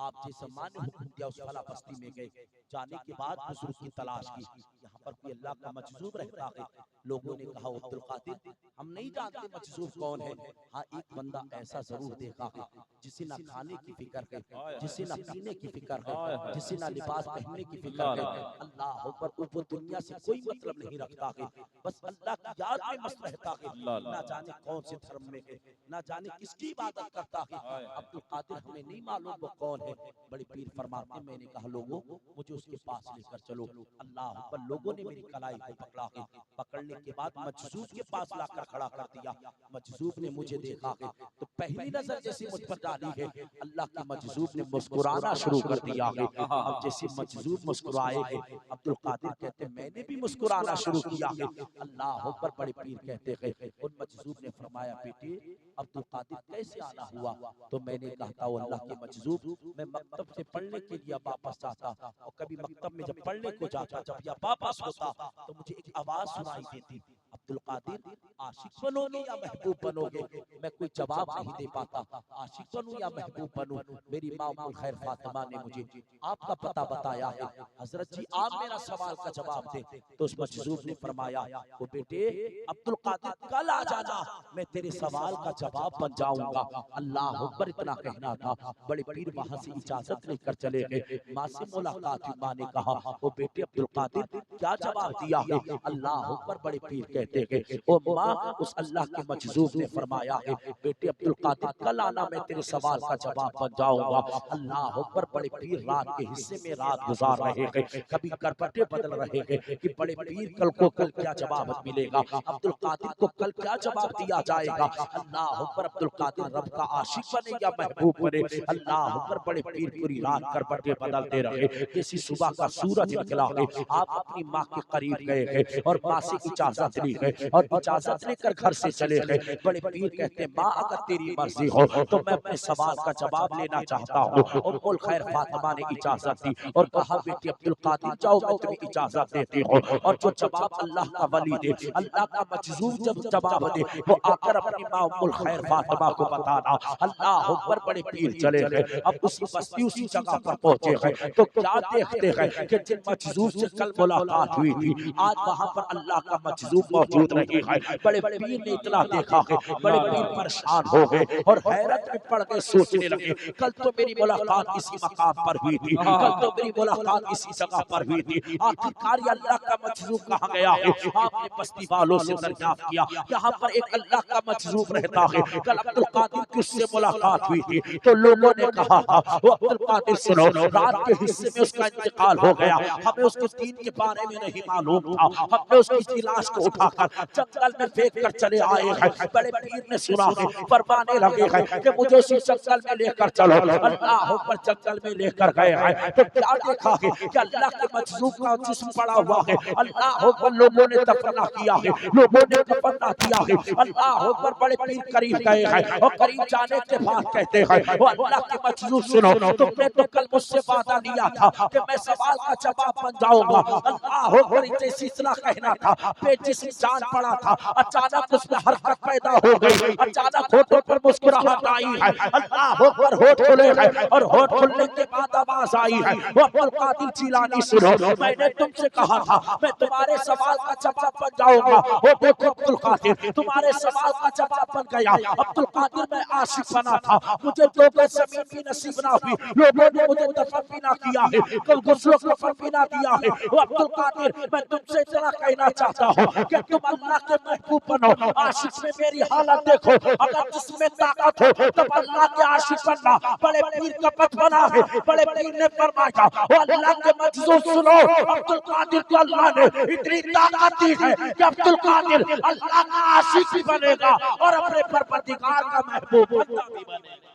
आप जैसे मान्य हुक्म दिया उस फला बस्ती में गए, जाने के बाद बुजुर्ग की तलाश की, यहाँ पर कोई अल्लाह का मजजूब रहता है। लोगों ने कहा अब्दुल कादिर हम नहीं जानते मजजूब कौन है, हाँ एक बंदा ऐसा जरूर देखा है जिसे ना खाने की फिक्र है, जिसे ना पीने की फिक्र है, जिसे ना लिबास पहनने की फिक्र है। अल्लाह पर वो दुनिया से कोई मतलब नहीं रखता है, बस अल्लाह की याद में मस्त रहता है, ना जाने कौन से धर्म में है, ना जाने किसकी इबादत करता है। अब्दुल कादिर हमें नहीं मालूम वो कौन है। बड़े पीर फरमाते मैंने कहा लोगों मुझे उसके पास लेकर चलो। अल्लाह पर लोगों ने मेरी कलाई को पकड़ा है, पकड़ने के बाद मजजूब के पास लाकर खड़ा कर दिया। मजजूब ने मुझे देखा है तो पहली नजर जैसी मुझ पर डाली है, अल्लाह के मजजूब ने मुस्कुराना शुरू कर दिया है। अब जैसे मजजूब मुस्कुराए है अब्दुल कादिर कहते मैंने भी मुस्कुराना शुरू किया है। अल्लाह पर बड़े पीर कहते हैं उन मजजूब ने फरमाया बेटे अब्दुल कादिर कैसे आना हुआ? तो मैंने कहा था अल्लाह के मजजूब मैं मकतब से पढ़ने के लिए वापस जाता और कभी मकतब में जब पढ़ने को जाता जब या वापस होता तो मुझे एक आवाज सुनाई देती अब्दुल कादिर आशिक बनोगे या महबूब बनोगे? मैं कोई जवाब नहीं दे पाता, आशिक बनूं या महबूब बनूं? मेरी माँ उम्मुल खैर फातिमा ने मुझे आपका पता बताया है, हजरत जी आप मेरा सवाल का जवाब दे। तो उस मजजूब ने फरमाया वो बेटे अब्दुल कादिर कल आ जाना मैं तेरे सवाल का जवाब बन जाऊंगा। अल्लाह अकबर इतना कहना था। बड़े पीर वहां से इजाजत लेकर चले गए, माँ से मुलाकात हुई। माँ ने कहा वो बेटे अब्दुल कादिर क्या जवाब दिया है? अल्लाह अकबर। बड़े पीर कहते हैं ओ माँ उस अल्लाह के मजजूब ने फरमाया है बेटे अब्दुल कादिर कल आना मैं तेरे सवाल का जवाब बन जाऊंगा। अल्लाह अकबर। बड़े पीर रात के हिस्से में रात गुजार रहे हैं, कभी करपटे बदल रहे हैं कि बड़े पीर कल क्या जवाब मिलेगा, अब्दुल कादिर को कल क्या जवाब दिया जाएगा। अल्लाह अकबर। अब्दुल कादिर रब का आशिक बने या महबूब बने? अल्लाह अकबर। बड़े पीर पूरी रात करपटे बदलते रहे, जैसी सुबह का सूरज निकला है आप अपनी माँ के करीब गए हैं और माँ से इजाजत ली है और इजाजत लेकर घर से चले गए। बड़े पीर कहते माँ अगर तेरी मर्जी हो तो मैं अपने सवाल का जवाब लेना चाहता हूँ। उम्मुल खैर फातिमा ने इजाजत दी और कहा बेटी अब्दुल कादिर जाओ मैं तुम्हें इजाजत देती हूँ। और जो जवाब अल्लाह का वली दे, अल्लाह का मजजूब जब जवाब दे वो आकर अपनी माँ उम्मुल खैर फातिमा को बताना। अल्लाह अकबर। बड़े पीर चले गए, अब उसी बस्ती उसी जगह पर पहुंचे गए तो क्या देखते हैं कि जिन मजजूब से कल मुलाकात हुई थी आज वहां पर अल्लाह का मजजूब मौजूद नहीं है। बड़े पीर ने इतना देखा है, बड़े पीर परेशान हो गए और हैरत में पड़ गए, सोचने लगे कल तो मेरी मुलाकात इसी मकाम पर हुई थी, कल तो मेरी मुलाकात इसी जगह पर हुई थी, आखिरकार अल्लाह का मजजूब कहाँ गया है? आपने बस्ती वालों से दरियाफ्त किया यहाँ पर एक अल्लाह का मजजूब रहता है, कल अब्दुल कादिर की उससे मुलाकात हुई थी। तो लोगों ने कहा वो अब्दुल कादिर सुनो रात के हिस्से में उसका इंतकाल हो गया, हमें उसके दीन के बारे में नहीं मालूम था, हमने उसकी लाश को उठाकर जंगल में फेंक कर चले आए हैं। बड़े पीर ने सुना है, फरमाने लगे हैं कि मुझे उसी जंगल में लेकर चलो। अल्लाह पर जंगल में लेकर गए हैं तो क्या देखा है कि अल्लाह के मजजूब का जिस्म पड़ा हुआ है। अल्लाह पर लोगों ने दफना किया है, लोगों ने दफना किया है। अल्लाह पर बड़े पीर करीब गए हैं और करीब जाने के बाद कहते हैं वो अल्लाह के मजजूब सुनो तुमने तो कल मुझसे वादा लिया था कि मैं सवाल का जवाब बन जाऊंगा। अल्लाह पर जैसी इतना कहना था पे जिसम जान पड़ा था, अचानक उसमें हरकत पैदा हो गई। अचानक होठों पर मुस्कुराहट आई है, अल्लाह अकबर, होठ खुले हैं और होठ खुलने के बाद आवाज आई है, वो अब्दुल कादिर जिलानी सुनो, मैंने तुमसे कहा था मैं तुम्हारे सवाल का जवाब बन जाऊंगा। वो देखो अब्दुल कादिर तुम्हारे सवाल का जवाब बन गया। अब्दुल कादिर मैं आशिक बना था, मुझे दो गज जमीन भी नसीब ना हुई, लोगों ने मुझे दफन भी ना किया है, कल गुस्लो कफन भी ना दिया है। वो अब्दुल कादिर मैं तुमसे इतना कहना चाहता हूँ कि तुम अल्लाह के महबूब बनो। आशिक में मेरी हालत देखो, अगर जिसमें ताकत हो तब अल्लाह के आशिक बनना। बड़े पीर का पथ बना है, बड़े पीर ने फरमाया वो अल्लाह के मजदूर सुनो, अब्दुल कादिर को अल्लाह ने इतनी ताकत दी है कि अब्दुल कादिर अल्लाह का आशिक भी बनेगा और अपने परवरदिगार का महबूब बंदा भी बनेगा।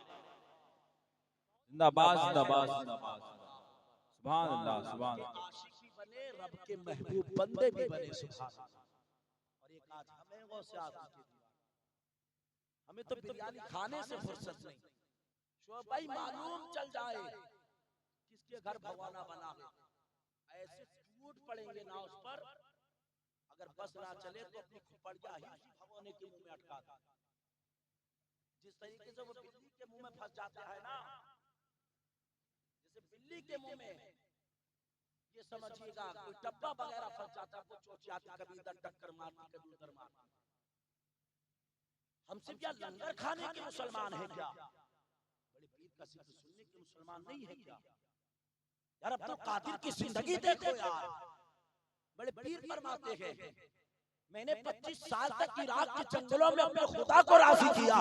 जिंदाबाद जिंदाबाद जिंदाबाद, सुभान अल्लाह सुभान अल्लाह। आशिक भी बने, रब के महबूब बंदे भी बने, सुभान अल्लाह। और एक आज हमें गौसे आज़म के दीवाने, हमें तो बिरयानी खाने से फुर्सत नहीं। शोएब भाई मालूम चल जाए किसके घर भगवाना बना है, ऐसे टूट पड़ेंगे ना उस पर, अगर बस ना चले तो अपनी खुपड़िया ही भगवाने के मुंह में अटका दे। जिस तरीके से वो बिल्ली के मुंह में फंस जाता है ना, जैसे बिल्ली के मुंह में ये समझिएगा कोई डब्बा वगैरह फंस जाता है, वो चोचियाती, कभी इधर टक्कर मारती, कभी उधर मारती। हम सिर्फ क्या लंगर खाने के मुसलमान हैं क्या? बड़े पीर का जिक्र सुनने के मुसलमान नहीं है क्या? यार अब्दुल कादिर की जिंदगी देखो यार, बड़े पीर फरमाते हैं मैंने 25 साल तक इराक के जंगलों में अपने खुदा को राजी किया,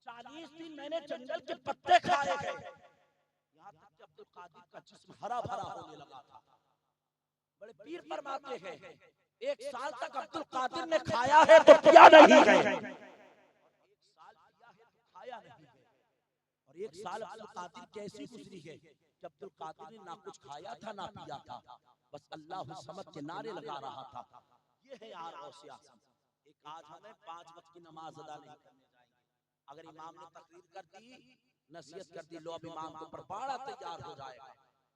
40 दिन मैंने जंगल के पत्ते खाए हैं, यहाँ तक कि अब्दुल कादिर का जिस्म हरा भरा होने लगा था। बड़े पीर फरमाते हैं 1 साल तक अब्दुल कादिर ने खाया है तो पिया नहीं है, 1 साल पिया है तो खाया नहीं है। और 1 साल अब्दुल कादिर कैसी गुजरी है कि अब्दुल कादिर ने ना कुछ खाया था ना पिया था, बस अल्लाह समद के नारे लगा रहा था। ये है यार गौसे आज़म। एक आज हमें 5 वक्त की नमाज अदा नहीं करने जाएंगे, अगर इमाम ने तकरीर कर दी, नसीहत कर दी, लो अब इमाम के ऊपर बाड़ा तैयार हो जाएगा।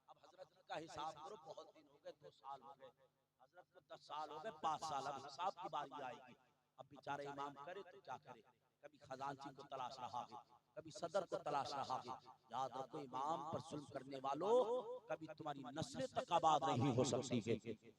अब हजरत का हिसाब करो, बहुत दिन हो गए, 2 साल हो गए, हजरत को 10 साल हो गए, 5 साल, अब हिसाब की बारी आएगी। अब बेचारे इमाम करे तो क्या करे, कभी खजांची को तलाश रहा है, कभी सदर को तलाश रहा है। याद रखो इमाम पर जुल्म करने वालों, कभी तुम्हारी नस्लें तक आबाद नहीं हो सकती है।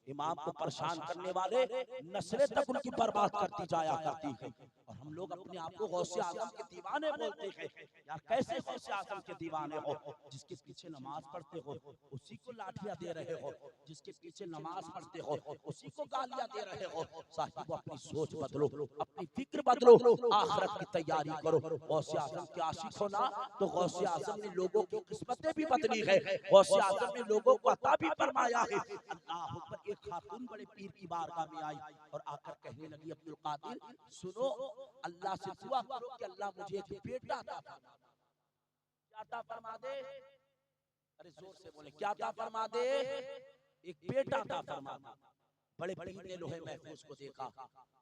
इमाम को परेशान करने वाले नस्लें तक उनकी बर्बाद करती जाया करती है। और हम लोग अपने आप को गौसे आज़म के दीवाने बोलते हैं। यार कैसे गौसे आज़म के दीवाने हो? जिसके पीछे नमाज पढ़ते हो उसी को लाठियां दे रहे हो, जिसके पीछे नमाज पढ़ते हो उसी को गालियां दे रहे हो। साहिब अपनी सोच बदलो, अपनी फिक्र बदलो, आखिरत की तैयारी करो। गौसे आज़म के आशिक हो ना तो गौसे आज़म ने लोगों की किस्मतें भी बदली है, गौसे आज़म ने लोगों को अता भी फरमाया है। अल्लाह पर एक खातून बड़े पीर की बारगाह में आई और आकर कहने लगी अब्दुल कादिर सुनो, अल्लाह से दुआ करो कि अल्लाह मुझे एक बेटा अता फरमा दे। अरे जोर से बोले, क्या अता फरमा दे? एक बेटा अता फरमा दे। बड़े पीर ने लोहे महफूज को देखा,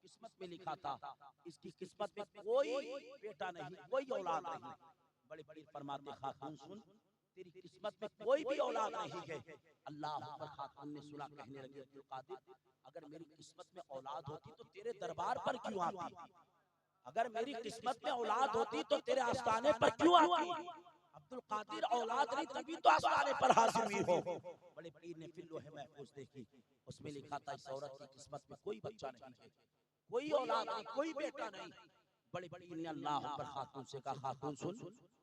किस्मत में लिखा था इसकी किस्मत में कोई बेटा नहीं, कोई औलाद नहीं। बड़े पीर फरमाते खातून सुन, तेरी किस्मत में कोई भी औलाद नहीं है। अल्लाह पर खातून ने सुना, कहने लगी अब्दुल कादिर अगर मेरी किस्मत में औलाद होती तो तेरे दरबार पर क्यों आती? अगर मेरी किस्मत में औलाद होती तो तेरे आस्थाने पर क्यों आती? अब्दुल कादिर औलाद नहीं तभी तो आस्थाने पर हाजिर हुई हो। बड़े पीर ने फिर लोहे महफूज देखी, उसमें लिखा था इस औरत की किस्मत में कोई बच्चा नहीं है, कोई औलाद नहीं, कोई बेटा नहीं। बड़े पीर ने अल्लाह पर खातून से कहा खातून सुन,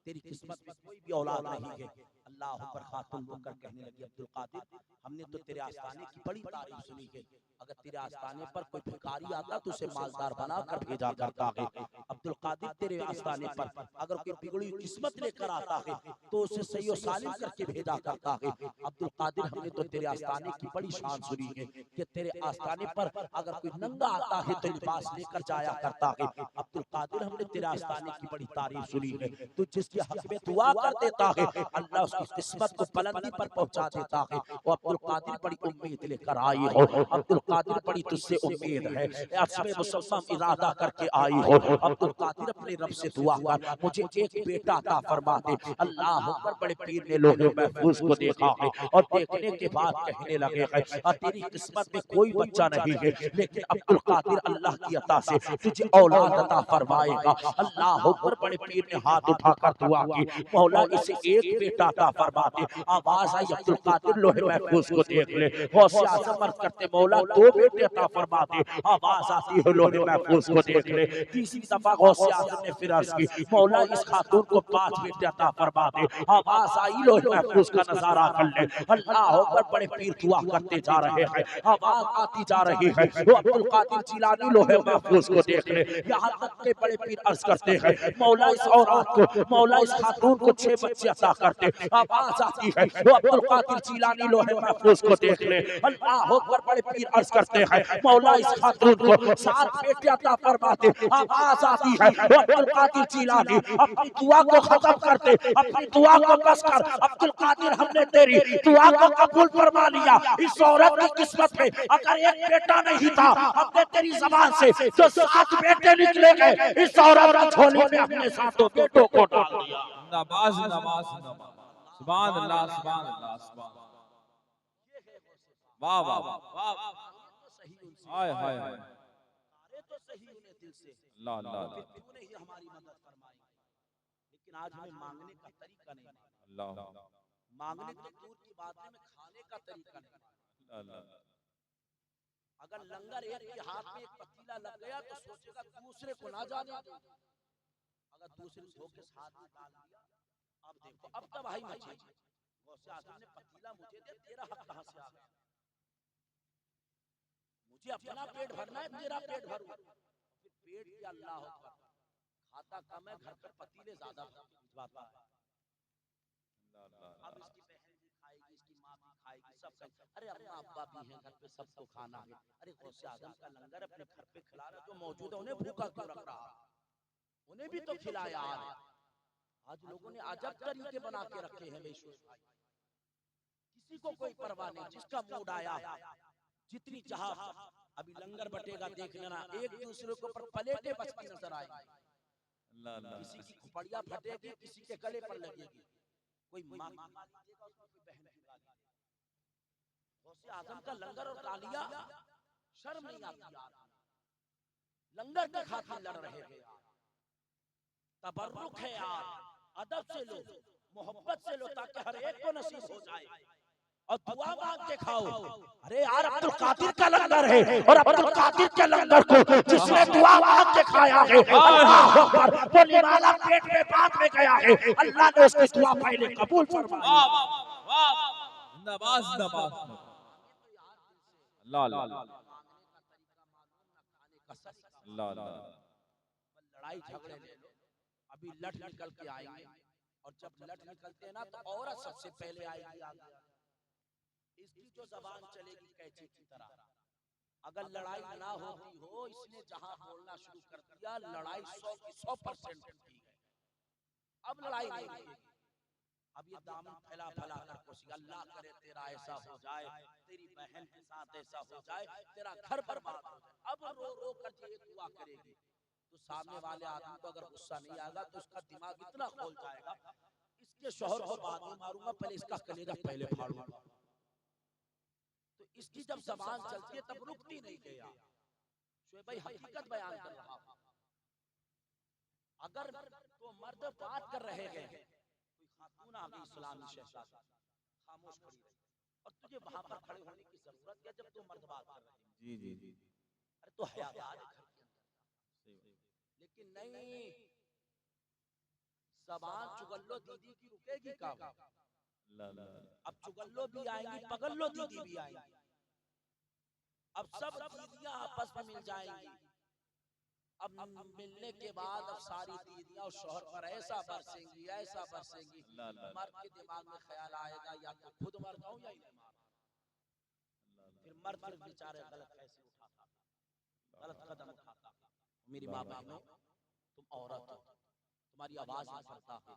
तेरी किस्मत में कोई भी औलाद नहीं है। अल्लाह पर खातून होकर कहने लगी अब्दुल कादिर हमने तो तेरे आस्थाने की बड़ी तारीफ सुनी है, अगर तेरे आस्थाने पर कोई भिखारी आता तो उसे मालदार बनाकर भेजा करता है। अब्दुल कादिर तेरे आस्थाने पर अगर कोई बिगड़ी किस्मत लेकर आता है तो उसे सही और सालिम करके भेजा करता है। अब्दुल कादिर हमने तो तेरे आस्थाने की बड़ी शान सुनी है कि तेरे आस्थाने पर अगर कोई नंगा आता है तो लिबास लेकर जाया करता है। अब्दुल कादिर हमने तेरे आस्थाने की बड़ी तारीफ सुनी है, तू जिसके हक में दुआ कर देता है अल्लाह उसकी किस्मत को बुलंदी पर पहुंचा देता है। वो अब्दुल कादिर बड़ी उम्मीद लेकर आई हो, अब्दुल कादिर बड़ी तुझसे उम्मीद है, अज़्म मुसम्मम इरादा करके आई हो। अब्दुल कादिर अपने रब से दुआ कर, मुझे एक बेटा अता फरमा दे। अल्लाह अकबर, बड़े पीर ने लोहे महफूज को देखा है और देखने के बाद कहने लगे हैं, तेरी किस्मत में कोई बच्चा नहीं है, लेकिन अब्दुल कादिर अल्लाह की अता से तुझे औलाद अता फरमाएगा। अल्लाह अकबर, बड़े पीर ने हाथ उठाकर दुआ की, मौला इसे एक बेटा अता फरमा दे। आवाज आई, अब्दुल कादिर लोहे महफूज को देख ले। गौसे आज़म अर्ज़ करते, मौला दो बेटे अता फरमा दे। आवाज आती है, लोहे महफूज को देख ले। तीसरी दफा गौसे आज़म ने फिर अर्ज़ की, मौला इस खातून को 5 बेटे अता फरमा दे। आवाज आई, लोहे महफूज का नजारा कर ले। अल्लाह अकबर, बड़े पीर दुआ करते जा रहे हैं, आवाज आती जा रही है, वो अब्दुल कादिर जिलानी लोहे महफूज को देख ले। यहाँ तक के बड़े पीर अर्ज करते हैं, मौला इस औरत को, मौला इस खातून को 6 बच्चे अता करते। आवाज आती है, वो अब्दुल कादिर जिलानी लोहे महफूज को देख ले। अल्लाह अकबर, बड़े पीर अर्ज करते हैं, मौला इस खातून को 7 बेटे अता फरमाते। आवाज आती है, वो अब्दुल कादिर जिलानी अपनी दुआ को खत्म करते, अपनी दुआ को बस कर। अब्दुल कादिर, हमने तेरी दुआ को कबूल फरमा लिया। इस औरत की किस्मत में अगर एक बेटा नहीं था, हमने तेरी ज़बान से जो 7 बेटे निकले गए, इस औरत की झोली में हमने 7 बेटों को डाल दिया। नमाज नमाज नमाज, सुभान अल्लाह सुभान अल्लाह सुभान अल्लाह। वाह वाह वाह, हाय हाय हाय, तो सही उन्हें दिल से, अल्लाह अल्लाह फिर तूने ही हमारी मदद फरमाई। लेकिन आज हमें मांगने का तरीका नहीं, अल्लाह मांगने तो दूर की बात है, हमें खाने का तरीका नहीं। अल्लाह। अगर लंगर एक के हाथ में एक पतीला लग गया तो सोचेगा दूसरे को ना जाने दो, अगर दूसरे को के हाथ में डाल दिया, अब देखो अब तबाही मची। गौसे आज़म ने पतीला मुझे दे, तेरा हक कहां से आ गया? मुझे अपना पेट भरना है, तेरा पेट भरूं। फिर पेट की अल्लाह अकबर, खाता कम है, घर पर पतीले ज्यादा भिजवाता है। अब इसकी बहन भी खाएगी, इसकी माँ भी खाएगी, सब खाएगी। अरे अम्मा अब्बा भी हैं घर पे, सबको खाना है। अरे गौसे आज़म का लंगर अपने घर पे खिला रहा, जो मौजूद है उन्हें भूखा क्यों रख रहा? उन्हें भी तो खिलाया यार। आज लोगों ने अजब तरीके बना के रखे हैं बेशुश भाई, किसी को कोई परवाह नहीं, जिसका मूड आया जितनी चाह। अभी लंगर बटेगा, देख लेना, एक दूसरे के ऊपर प्लेटें बचती नजर आएगी। किसी की खुपड़िया फटेगी, किसी के गले पर लगेगी, कोई माँ की गाली देगा, उसमें कोई बहन की गाली देगा। गौसे आज़म का लंगर और गालियां, शर्म नहीं आती यार। लंगर के खातिर लड़ रहे हैं यार। तबर्रुक है यार, अदब से लो, मोहब्बत से लो, ताकि हर एक को नसीब हो जाए और दुआ मांग के खाओ। अरे यार, अब्दुल कादिर का लंगर है और अब्दुल कादिर के लंगर को जिसने दुआ मांग के खाया है, अल्लाह अकबर, वो निवाला पेट में बाद में गया है, अल्लाह ने उसकी दुआ पहले कबूल फरमाई। वाह वाह, नमाज नमाज, अल्लाह अल्लाह अल्लाह। लड़ाई झगड़े ले लो, अभी लठ निकल के आएंगे, और जब लठ निकलते हैं ना तो औरत सबसे पहले आएगी आगे। इसकी जो जबान चलेगी कैंची की तरह। अगर लड़ाई ना होती हो, इसने जहां बोलना शुरू कर दिया, लड़ाई 100 की 100% की है। अब लड़ाई नहीं होगी। अब ये दामन फैला फैला कर कोशिश, अल्लाह करे तेरा ऐसा हो जाए, तेरी बहन के साथ ऐसा हो जाए, तेरा घर बर्बाद हो जाए। अब रो रो कर ये दुआ करेगी तो सामने वाले आदमी को अगर गुस्सा नहीं आएगा तो उसका दिमाग इतना खोल जाएगा, इसके शौहर को बाद में मारूंगा, पहले इसका कलेजा पहले फाड़ूंगा। तो इसकी जब जबान चलती है तब रुकती नहीं है यार। शोएब भाई हकीकत बयान कर रहा हूं। अगर तो मर्द बात कर रहे हैं, कोई खातून आ गई इस्लामी शहजादी, खामोश खड़ी रही, और तुझे वहां पर खड़े होने की जरूरत क्या जब तू मर्द बात कर रहे हैं? जी जी जी, अरे तो हयादार है घर के अंदर, लेकिन नहीं, जबान चुगल्लो दीदी की रुकेगी कब? अब चुगल्लो भी आएंगी, पगल्लो दीदी भी आएंगी। अब सब दीदियां आपस में मिल जाएंगी। अब मिलने के बाद अब सारी दीदियां और शौहर पर ऐसा बरसेंगी, ऐसा बरसेंगी, मर्द के दिमाग में ख्याल आएगा या तो खुद मर जाऊं या इन्हें मार। फिर मर्द फिर बेचारे गलत फैसले उठाता, गलत कदम उठाता। मेरी माँ बहनों, तुम औरत हो, तुम्हारी आवाज निकलता है,